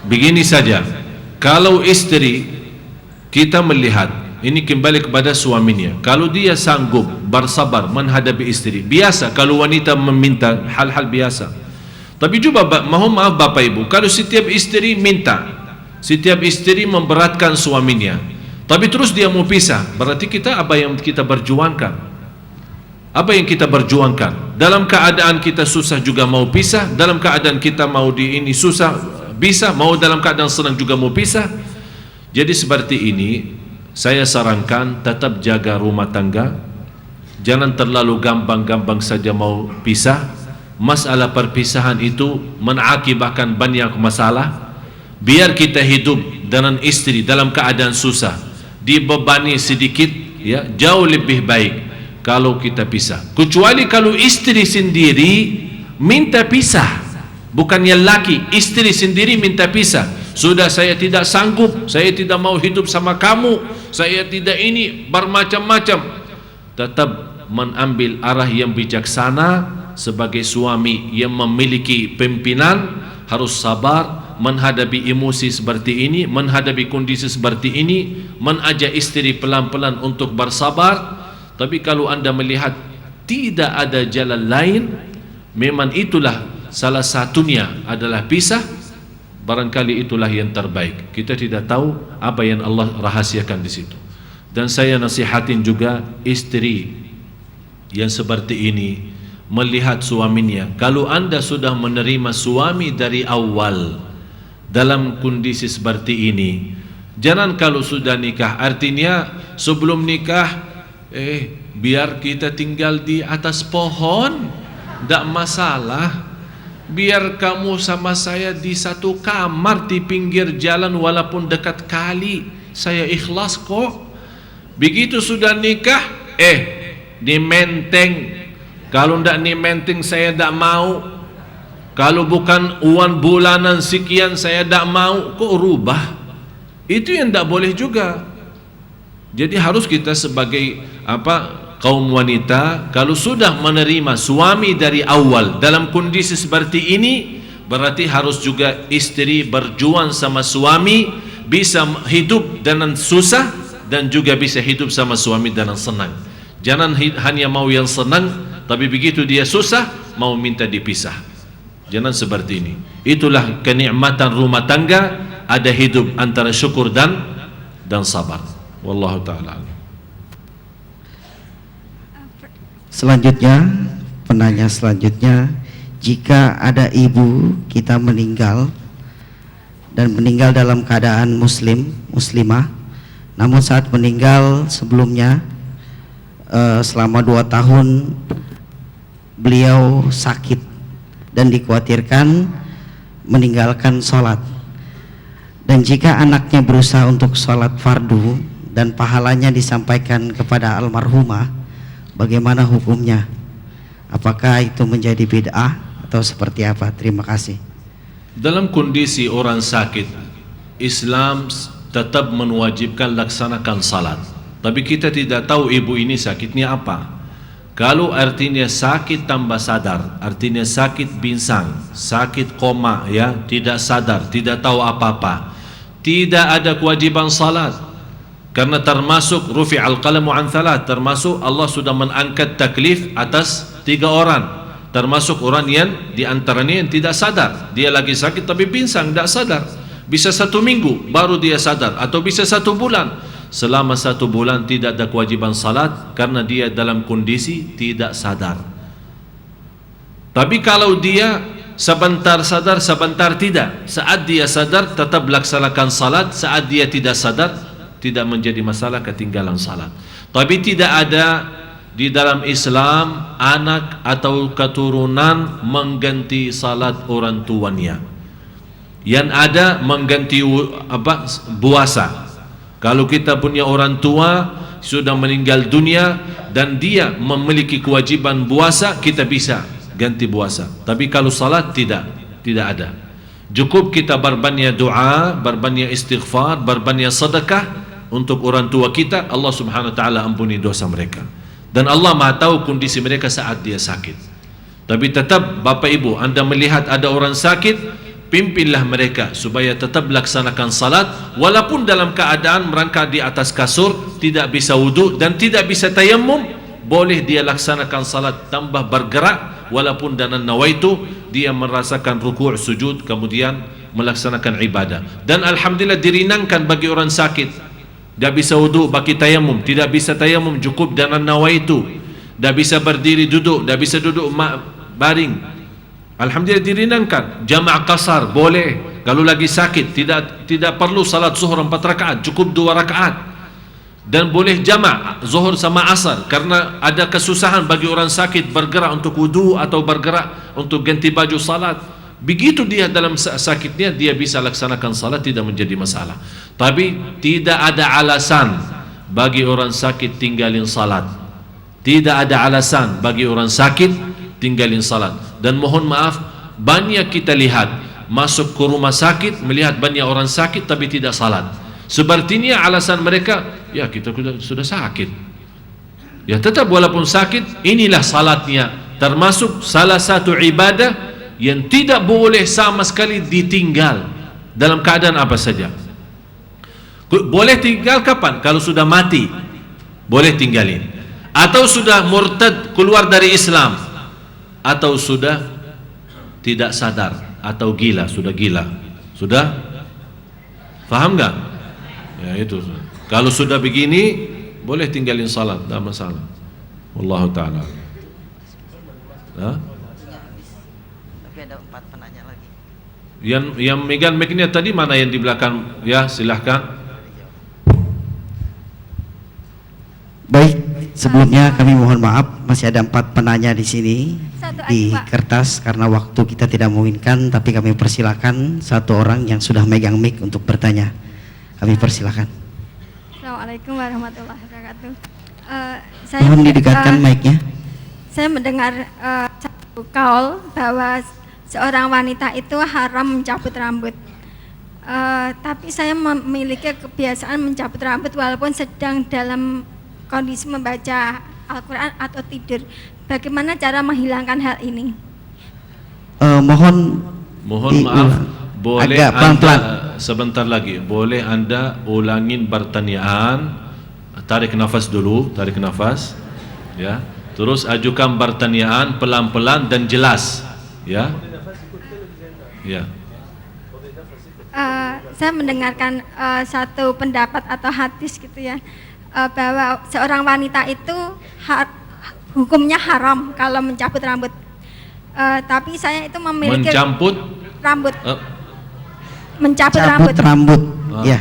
Begini saja, kalau istri kita melihat, ini kembali kepada suaminya, kalau dia sanggup bersabar menghadapi istri, biasa kalau wanita meminta hal-hal biasa. Tapi juga mohon maaf Bapak Ibu, kalau setiap istri minta, setiap istri memberatkan suaminya, tapi terus dia mau pisah, berarti kita apa yang kita berjuangkan? Apa yang kita berjuangkan? Dalam keadaan kita susah juga mau pisah, dalam keadaan kita mau di ini susah bisa, mau dalam keadaan senang juga mau pisah. Jadi seperti ini, saya sarankan tetap jaga rumah tangga. Jangan terlalu gampang-gampang saja mau pisah. Masalah perpisahan itu mengakibatkan banyak masalah. Biar kita hidup dengan istri dalam keadaan susah, dibebani sedikit, ya, jauh lebih baik kalau kita pisah. Kecuali kalau istri sendiri minta pisah, bukannya laki, istri sendiri minta pisah. Sudah, saya tidak sanggup, saya tidak mau hidup sama kamu, saya tidak ini, bermacam-macam. Tetap mengambil arah yang bijaksana. Sebagai suami yang memiliki pimpinan, harus sabar menghadapi emosi seperti ini, menghadapi kondisi seperti ini, mengajak istri pelan-pelan untuk bersabar. Tapi kalau anda melihat tidak ada jalan lain, memang itulah salah satunya adalah pisah, barangkali itulah yang terbaik. Kita tidak tahu apa yang Allah rahasiakan di situ. Dan saya nasihatin juga istri yang seperti ini, melihat suaminya. Kalau anda sudah menerima suami dari awal dalam kondisi seperti ini, jangan kalau sudah nikah, artinya sebelum nikah biar kita tinggal di atas pohon, tidak masalah. Biar kamu sama saya di satu kamar di pinggir jalan walaupun dekat kali, saya ikhlas kok. Begitu sudah nikah, di menteng. Kalau tidak ni menteng saya tidak mau. Kalau bukan uang bulanan sekian saya tidak mau. Kok rubah? Itu yang tidak boleh juga. Jadi harus kita sebagai kaum wanita, kalau sudah menerima suami dari awal dalam kondisi seperti ini, berarti harus juga istri berjuang sama suami, bisa hidup dengan susah dan juga bisa hidup sama suami dengan senang. Jangan hanya mau yang senang, tapi begitu dia susah mau minta dipisah. Jangan seperti ini. Itulah kenikmatan rumah tangga, ada hidup antara syukur dan sabar. Wallahu ta'ala. Selanjutnya, penanya selanjutnya, jika ada ibu kita meninggal dan meninggal dalam keadaan muslimah, namun saat meninggal sebelumnya selama 2 tahun beliau sakit dan dikhawatirkan meninggalkan sholat. Dan jika anaknya berusaha untuk sholat fardu dan pahalanya disampaikan kepada almarhumah, bagaimana hukumnya? Apakah itu menjadi bid'ah atau seperti apa? Terima kasih. Dalam kondisi orang sakit, Islam tetap mewajibkan laksanakan salat. Tapi kita tidak tahu ibu ini sakitnya apa. Kalau artinya sakit tambah sadar, artinya sakit pinsang, sakit koma, ya, tidak sadar, tidak tahu apa-apa, tidak ada kewajiban salat. Karena termasuk rufi'al qalamu an thalath, termasuk Allah sudah mengangkat taklif atas 3 orang, termasuk orang yang diantaranya yang tidak sadar, dia lagi sakit tapi pinsang, tidak sadar, bisa 1 minggu baru dia sadar, atau bisa 1 bulan. Selama 1 bulan tidak ada kewajiban salat karena dia dalam kondisi tidak sadar. Tapi kalau dia sebentar sadar, sebentar tidak, saat dia sadar tetap laksanakan salat, saat dia tidak sadar tidak menjadi masalah ketinggalan salat. Tapi tidak ada di dalam Islam anak atau keturunan mengganti salat orang tuanya. Yang ada mengganti puasa. Kalau kita punya orang tua sudah meninggal dunia dan dia memiliki kewajiban puasa, kita bisa ganti puasa. Tapi kalau salat tidak ada. Cukup kita berbanyak doa, berbanyak istighfar, berbanyak sedekah untuk orang tua kita. Allah Subhanahu wa taala ampuni dosa mereka. Dan Allah Maha tahu kondisi mereka saat dia sakit. Tapi tetap Bapak Ibu, Anda melihat ada orang sakit, pimpinlah mereka supaya tetap laksanakan salat walaupun dalam keadaan mereka di atas kasur, tidak bisa wudu dan tidak bisa tayammum, boleh dia laksanakan salat tambah bergerak walaupun dengan nawaitu dia merasakan ruku' sujud kemudian melaksanakan ibadah. Dan alhamdulillah diringankan bagi orang sakit, tidak bisa wudu bagi tayammum, tidak bisa tayammum cukup dengan nawaitu, tidak bisa berdiri duduk, tidak bisa duduk baring, alhamdulillah diringankan. Jama' qasar boleh kalau lagi sakit, tidak perlu salat zuhur 4 rakaat, cukup 2 rakaat. Dan boleh jama' zuhur sama asar karena ada kesusahan bagi orang sakit bergerak untuk wudu atau bergerak untuk ganti baju salat. Begitu dia dalam sakitnya dia bisa laksanakan salat, tidak menjadi masalah. Tapi tidak ada alasan bagi orang sakit tinggalin salat. Tidak ada alasan bagi orang sakit tinggalin salat. Dan mohon maaf, banyak kita lihat masuk ke rumah sakit melihat banyak orang sakit tapi tidak salat. Sepertinya alasan mereka, ya kita sudah sakit, ya tetap walaupun sakit, inilah salatnya. Termasuk salah satu ibadah yang tidak boleh sama sekali ditinggal dalam keadaan apa saja. Boleh tinggal kapan? Kalau sudah mati boleh tinggalin, atau sudah murtad keluar dari Islam, atau sudah tidak sadar atau gila, sudah gila. Sudah paham nggak? Ya itu. Kalau sudah begini boleh tinggalin salat, tidak masalah. Wallahu taala. Tapi ada 4 penanya lagi. Yang megang mic-nya tadi mana yang di belakang? Ya, silahkan. Baik, sebelumnya kami mohon maaf masih ada 4 penanya di sini di kertas karena waktu kita tidak memungkinkan, tapi kami persilakan 1 orang yang sudah megang mic untuk bertanya. Kami persilakan. Assalamualaikum warahmatullahi wabarakatuh. Mohon didekatkan mic-nya. Saya mendengar satu kaul bahwa seorang wanita itu haram mencabut rambut. Tapi saya memiliki kebiasaan mencabut rambut walaupun sedang dalam kondisi membaca Al-Quran atau tidur. Bagaimana cara menghilangkan hal ini? Mohon maaf, boleh agak pelan-pelan. Sebentar lagi, boleh Anda ulangin pertanyaan. Tarik nafas dulu, tarik nafas, ya. Terus ajukan pertanyaan pelan-pelan dan jelas, ya. Ya. Saya mendengarkan satu pendapat atau hadis gitu ya, bahwa seorang wanita itu hukumnya haram kalau mencabut rambut. Tapi saya itu memiliki mencabut rambut. Mencabut rambut. Ya.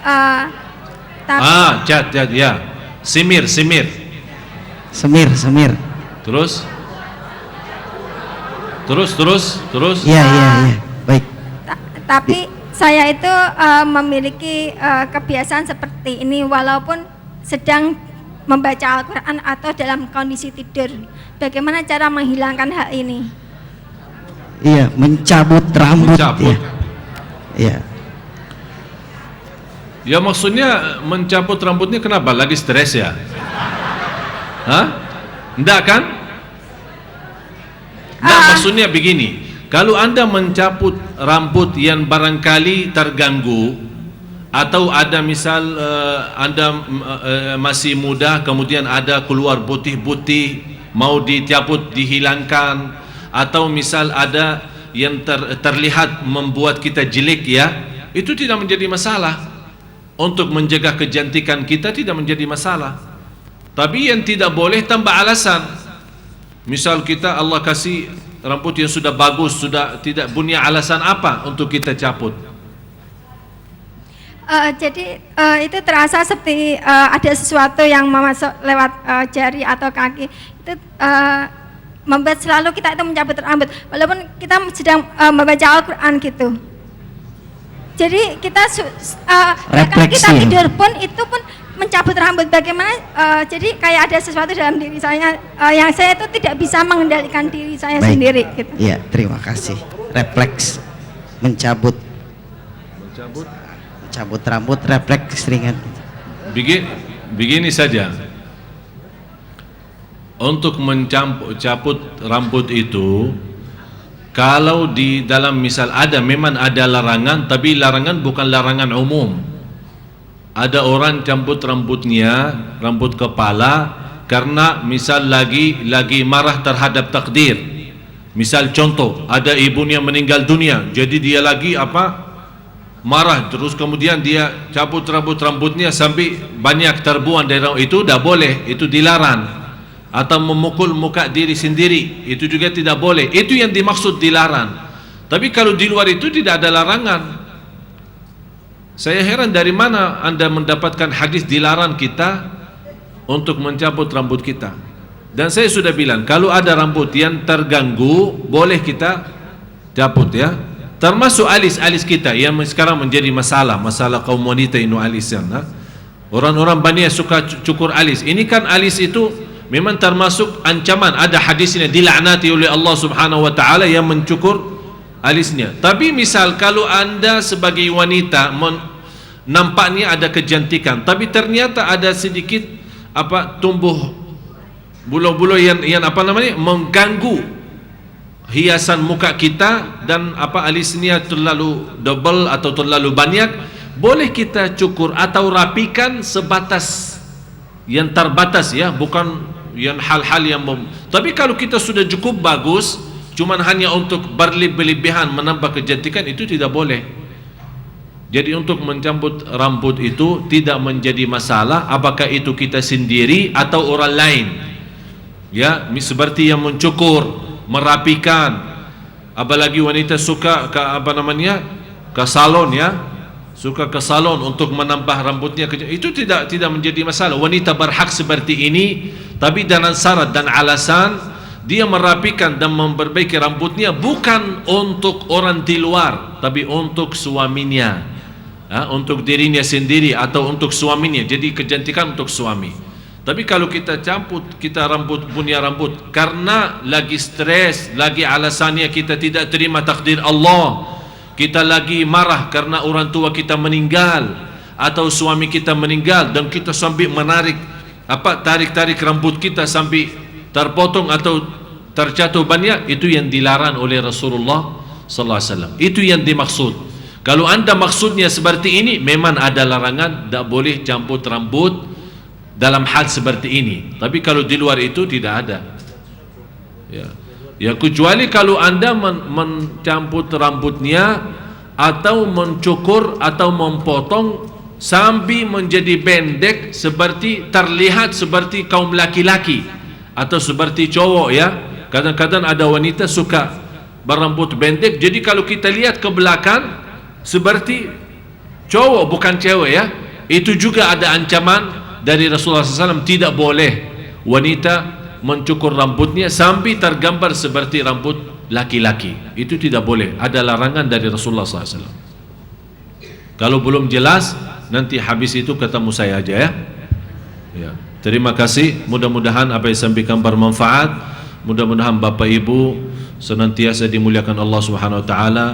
Tapi Cat ya. Semir. Semir. Terus. Iya. Baik. tapi saya itu memiliki kebiasaan seperti ini walaupun sedang membaca Al-Quran atau dalam kondisi tidur. Bagaimana cara menghilangkan hal ini? Iya, mencabut rambut. Mencabut. Iya. Ya maksudnya mencabut rambutnya kenapa? Lagi stres ya? Hah? Enggak kan? Enggak, maksudnya begini. Kalau Anda mencabut rambut yang barangkali terganggu, atau ada misal Anda masih muda kemudian ada keluar putih-putih mau dicabut dihilangkan, atau misal ada yang terlihat membuat kita jelek ya, itu tidak menjadi masalah. Untuk menjaga kecantikan kita tidak menjadi masalah. Tapi yang tidak boleh tambah alasan. Misal kita Allah kasih rambut yang sudah bagus, sudah tidak punya alasan apa untuk kita cabut. Jadi itu terasa seperti ada sesuatu yang memasuk lewat jari atau kaki. Itu membuat selalu kita itu mencabut rambut walaupun kita sedang membaca Al-Quran gitu. Jadi kita kalau kita tidur pun itu pun mencabut rambut. Bagaimana jadi kayak ada sesuatu dalam diri saya yang saya itu tidak bisa mengendalikan diri saya sendiri gitu. Iya, terima kasih. Refleks mencabut rambut, refleks ringan. Begini saja. Untuk mencabut rambut itu, kalau di dalam misal memang ada larangan, tapi larangan bukan larangan umum. Ada orang cabut rambutnya, rambut kepala, karena misal lagi marah terhadap takdir. Misal contoh, ada ibunya meninggal dunia, jadi dia lagi marah, terus kemudian dia cabut rambutnya sampai banyak terbuang dari rambut. Itu tidak boleh, itu dilarang. Atau memukul muka diri sendiri, itu juga tidak boleh. Itu yang dimaksud dilarang. Tapi kalau di luar itu tidak ada larangan. Saya heran dari mana Anda mendapatkan hadis dilarang kita untuk mencabut rambut kita. Dan saya sudah bilang, kalau ada rambut yang terganggu, boleh kita cabut ya. Termasuk alis kita yang sekarang menjadi masalah kaum wanita inu alis yang orang-orang Bani suka cukur alis. Ini kan alis itu memang termasuk ancaman. Ada hadisnya, dilaknati oleh Allah Subhanahu wa taala yang mencukur alisnya. Tapi misal kalau Anda sebagai wanita nampaknya ada kecantikan, tapi ternyata ada sedikit tumbuh bulu-bulu yang mengganggu hiasan muka kita, dan alisnya terlalu double atau terlalu banyak, boleh kita cukur atau rapikan sebatas yang terbatas ya, bukan yang hal-hal yang tapi kalau kita sudah cukup bagus, cuman hanya untuk berlebihan menambah kecantikan, itu tidak boleh. Jadi untuk mencabut rambut itu tidak menjadi masalah, apakah itu kita sendiri atau orang lain ya, seperti yang mencukur, merapikan. Apalagi wanita suka ke salon ya, suka ke salon untuk menambah rambutnya, itu tidak menjadi masalah. Wanita berhak seperti ini, tapi dengan syarat dan alasan dia merapikan dan memperbaiki rambutnya bukan untuk orang di luar, tapi untuk suaminya, untuk dirinya sendiri atau untuk suaminya. Jadi kecantikan untuk suami. Tapi kalau kita punya rambut karena lagi stres, lagi alasannya kita tidak terima takdir Allah, kita lagi marah karena orang tua kita meninggal atau suami kita meninggal, dan kita sampai menarik tarik rambut kita sampai terpotong atau terjatuh banyak, itu yang dilarang oleh Rasulullah sallallahu alaihi wasallam. Itu yang dimaksud. Kalau Anda maksudnya seperti ini, memang ada larangan, tidak boleh cabut rambut dalam hal seperti ini. Tapi kalau di luar itu tidak ada. Ya, kecuali kalau Anda mencabut rambutnya atau mencukur atau memotong sampai menjadi pendek, seperti terlihat seperti kaum laki-laki atau seperti cowok ya. Kadang-kadang ada wanita suka berambut pendek, jadi kalau kita lihat ke belakang seperti cowok bukan cewek ya. Itu juga ada ancaman dari Rasulullah SAW, tidak boleh wanita mencukur rambutnya sampai tergambar seperti rambut laki-laki. Itu tidak boleh, ada larangan dari Rasulullah SAW. Kalau belum jelas, nanti habis itu ketemu saya aja ya. Ya. Terima kasih, mudah-mudahan apa yang sampaikan bermanfaat. Mudah-mudahan Bapak Ibu senantiasa dimuliakan Allah Subhanahu wa taala,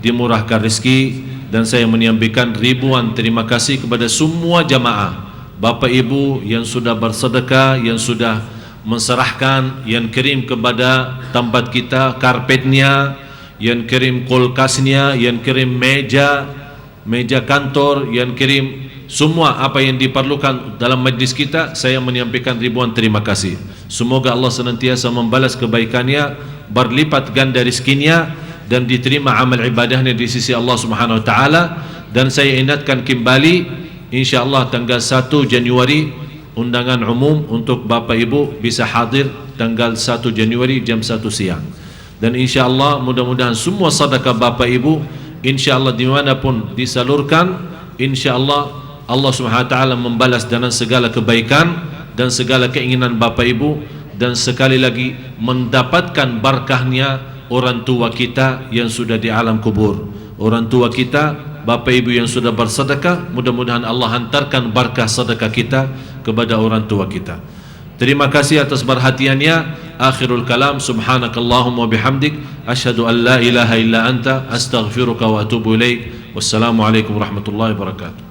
dimurahkan rezeki, dan saya menyampaikan ribuan terima kasih kepada semua jamaah, Bapak Ibu yang sudah bersedekah, yang sudah menserahkan, yang kirim kepada tempat kita karpetnya, yang kirim kulkasnya, yang kirim meja kantor, yang kirim semua apa yang diperlukan dalam majlis kita. Saya menyampaikan ribuan terima kasih. Semoga Allah senantiasa membalas kebaikannya, berlipat ganda rezekinya, dan diterima amal ibadahnya di sisi Allah Subhanahu wa taala. Dan saya ingatkan kembali, insyaallah tanggal 1 Januari undangan umum untuk Bapak Ibu bisa hadir tanggal 1 Januari jam 1 siang. Dan insyaallah mudah-mudahan semua sedekah Bapak Ibu insyaallah dimanapun disalurkan, insyaallah Allah Subhanahu wa taala membalas dengan segala kebaikan dan segala keinginan Bapak Ibu, dan sekali lagi mendapatkan berkahnya orang tua kita yang sudah di alam kubur. Orang tua kita, Bapak Ibu yang sudah bersedekah, mudah-mudahan Allah hantarkan berkah sedekah kita kepada orang tua kita. Terima kasih atas perhatiannya. Akhirul kalam, subhanakallahumma bihamdik, asyhadu an la ilaha illa anta, astaghfiruka wa atubu ilaik. Wassalamualaikum warahmatullahi wabarakatuh.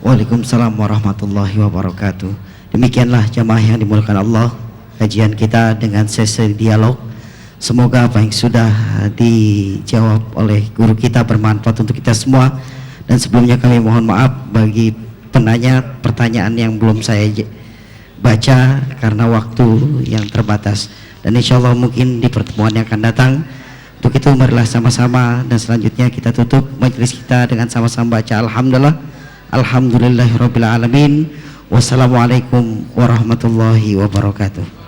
Waalaikumsalam warahmatullahi wabarakatuh. Demikianlah jamaah yang dimuliakan Allah, kajian kita dengan sesi dialog. Semoga apa yang sudah dijawab oleh guru kita bermanfaat untuk kita semua. Dan sebelumnya kami mohon maaf bagi penanya pertanyaan yang belum saya baca karena waktu yang terbatas. Dan insyaallah mungkin di pertemuan yang akan datang. Untuk itu marilah sama-sama, dan selanjutnya kita tutup majelis kita dengan sama-sama baca alhamdulillahirabbil alamin. Wassalamualaikum warahmatullahi wabarakatuh.